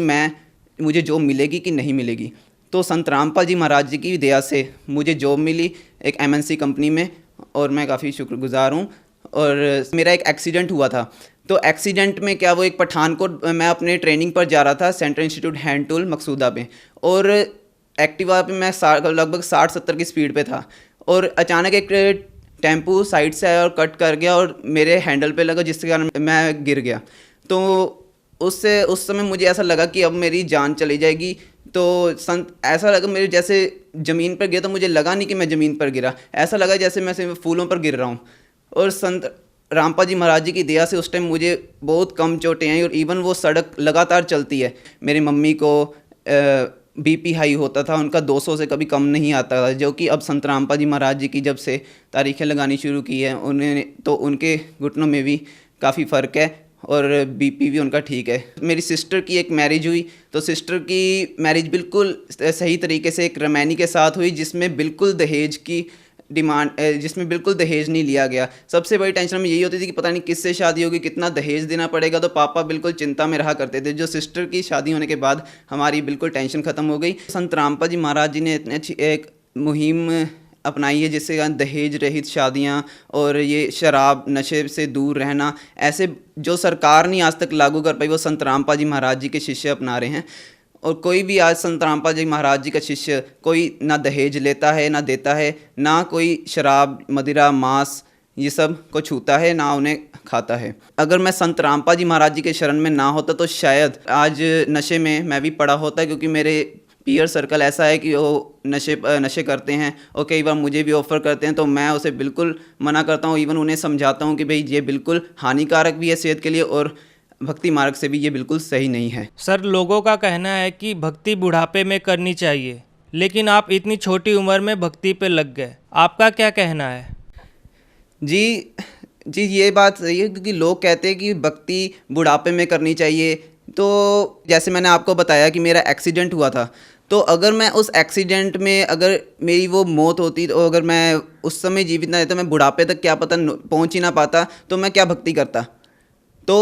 मुझे जॉब मिलेगी कि नहीं मिलेगी। तो संत रामपाल जी महाराज जी की दया से मुझे जॉब मिली एक MNC कंपनी में, और मैं काफ़ी शुक्रगुजार हूँ। और मेरा एक एक्सीडेंट हुआ था, तो एक्सीडेंट में क्या, वो एक पठानकोट मैं अपने ट्रेनिंग पर जा रहा था, central institute hand tool Maqsooda पे, और एक्टिवा पे मैं लगभग 60-70 की स्पीड पे था, और अचानक एक टेम्पू साइड से आया और कट कर गया और मेरे हैंडल पे लगा, जिसके कारण मैं गिर गया। तो उस समय मुझे ऐसा लगा कि अब मेरी जान चली जाएगी। तो संत ऐसा लगा मेरे जैसे ज़मीन पर गिरा, तो मुझे लगा नहीं कि मैं ज़मीन पर गिरा, ऐसा लगा जैसे मैं फूलों पर गिर रहा हूँ। और संत रामपाल जी महाराज जी की दया से उस टाइम मुझे बहुत कम चोटें आई, और इवन वो सड़क लगातार चलती है। मेरी मम्मी को बीपी हाई होता था, उनका 200 से कभी कम नहीं आता था, जो कि अब संत रामपाल जी महाराज जी की जब से तारीखें लगानी शुरू की है उन्हें, तो उनके घुटनों में भी काफ़ी फ़र्क है और बीपी भी उनका ठीक है। मेरी सिस्टर की एक मैरिज हुई, तो सिस्टर की मैरिज बिल्कुल सही तरीके से एक रमैनी के साथ हुई, जिसमें बिल्कुल दहेज की डिमांड, जिसमें बिल्कुल दहेज नहीं लिया गया। सबसे बड़ी टेंशन में यही होती थी कि पता नहीं किससे शादी होगी, कितना दहेज देना पड़ेगा, तो पापा बिल्कुल चिंता में रहा करते थे। जो सिस्टर की शादी होने के बाद हमारी बिल्कुल टेंशन ख़त्म हो गई। संत रामपाल जी महाराज जी ने इतनी अच्छी एक मुहिम अपनाई है, जिससे दहेज रहित शादियां और ये शराब नशे से दूर रहना, ऐसे जो सरकार नहीं आज तक लागू कर पाई, वो संत रामपाल जी महाराज जी के शिष्य अपना रहे हैं। और कोई भी आज संत रामपाल जी महाराज जी का शिष्य कोई ना दहेज लेता है, ना देता है, ना कोई शराब मदिरा मांस ये सब को छूता है, ना उन्हें खाता है। अगर मैं संत रामपाल जी महाराज जी के शरण में ना होता तो शायद आज नशे में मैं भी पड़ा होता, क्योंकि मेरे पीयर सर्कल ऐसा है कि वो नशे करते हैं और कई बार मुझे भी ऑफ़र करते हैं, तो मैं उसे बिल्कुल मना करता हूँ। इवन उन्हें समझाता हूँ कि भाई ये बिल्कुल हानिकारक भी है सेहत के लिए, और भक्ति मार्ग से भी ये बिल्कुल सही नहीं है। सर, लोगों का कहना है कि भक्ति बुढ़ापे में करनी चाहिए, लेकिन आप इतनी छोटी उम्र में भक्ति पे लग गए, आपका क्या कहना है? जी, ये बात सही है, क्योंकि लोग कहते हैं कि भक्ति बुढ़ापे में करनी चाहिए। तो जैसे मैंने आपको बताया कि मेरा एक्सीडेंट हुआ था, तो अगर मैं उस एक्सीडेंट में अगर मेरी वो मौत होती, तो अगर मैं उस समय जीवित ना रहता, मैं बुढ़ापे तक क्या पता पहुंच ही ना पाता, तो मैं क्या भक्ति करता। तो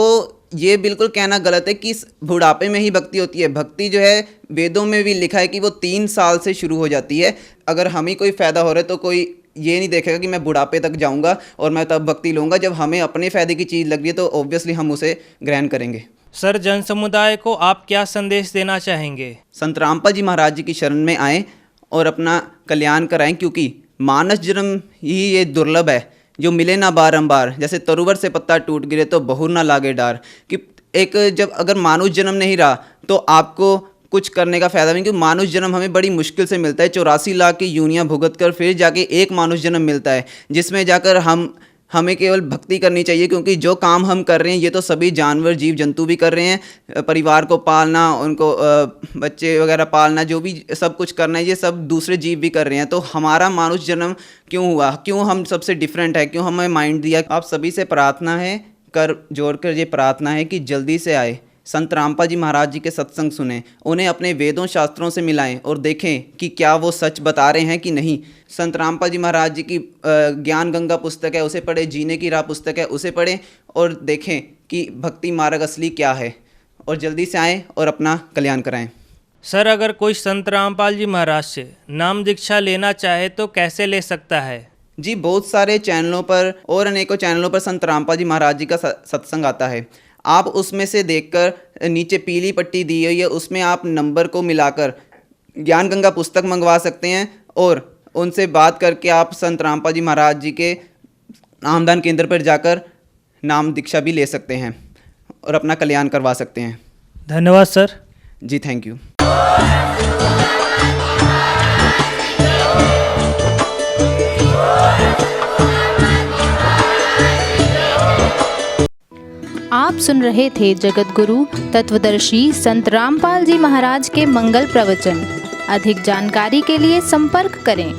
ये बिल्कुल कहना गलत है कि बुढ़ापे में ही भक्ति होती है। भक्ति जो है वेदों में भी लिखा है कि वो 3 साल से शुरू हो जाती है। अगर हमें कोई फ़ायदा हो रहा है तो कोई ये नहीं देखेगा कि मैं बुढ़ापे तक जाऊंगा और मैं तब भक्ति लूँगा। जब हमें अपने फ़ायदे की चीज़ लग रही है तो ऑब्वियसली हम उसे ग्रहण करेंगे। सर, जन समुदाय को आप क्या संदेश देना चाहेंगे? संत रामपाल जी महाराज जी की शरण में आएँ और अपना कल्याण कराएं, क्योंकि मानस जन्म ही ये दुर्लभ है जो मिले ना बारंबार। जैसे तरुवर से पत्ता टूट गिरे तो बहुर ना लागे डार, कि एक जब अगर मानुष जन्म नहीं रहा तो आपको कुछ करने का फ़ायदा नहीं, क्योंकि मानुष जन्म हमें बड़ी मुश्किल से मिलता है। 84 लाख की यूनियाँ भुगत कर फिर जाके एक मानुष जन्म मिलता है, जिसमें जाकर हमें केवल भक्ति करनी चाहिए। क्योंकि जो काम हम कर रहे हैं ये तो सभी जानवर जीव जंतु भी कर रहे हैं। परिवार को पालना, उनको बच्चे वगैरह पालना, जो भी सब कुछ करना है ये सब दूसरे जीव भी कर रहे हैं। तो हमारा मानुष जन्म क्यों हुआ, क्यों हम सबसे डिफरेंट है, क्यों हमें माइंड दिया। आप सभी से प्रार्थना है, कर जोड़कर ये प्रार्थना है कि जल्दी से आए, संत रामपाल जी महाराज जी के सत्संग सुने, उन्हें अपने वेदों शास्त्रों से मिलाएं और देखें कि क्या वो सच बता रहे हैं कि नहीं। संत रामपाल जी महाराज जी की ज्ञान गंगा पुस्तक है उसे पढ़ें, जीने की राह पुस्तक है उसे पढ़ें और देखें कि भक्ति मार्ग असली क्या है, और जल्दी से आएँ और अपना कल्याण कराएं। सर, अगर कोई संत रामपाल जी महाराज से नाम दीक्षा लेना चाहे तो कैसे ले सकता है? जी, बहुत सारे चैनलों पर और अनेकों चैनलों पर संत रामपाल जी महाराज जी का सत्संग आता है। आप उसमें से देखकर नीचे पीली पट्टी दी हुई है, उसमें आप नंबर को मिलाकर ज्ञान गंगा पुस्तक मंगवा सकते हैं और उनसे बात करके आप संत रामपाल जी महाराज जी के नामदान केंद्र पर जाकर नाम दीक्षा भी ले सकते हैं और अपना कल्याण करवा सकते हैं। धन्यवाद सर। Ji, thank you. आप सुन रहे थे जगत गुरु तत्वदर्शी संत रामपाल जी महाराज के मंगल प्रवचन। अधिक जानकारी के लिए संपर्क करें।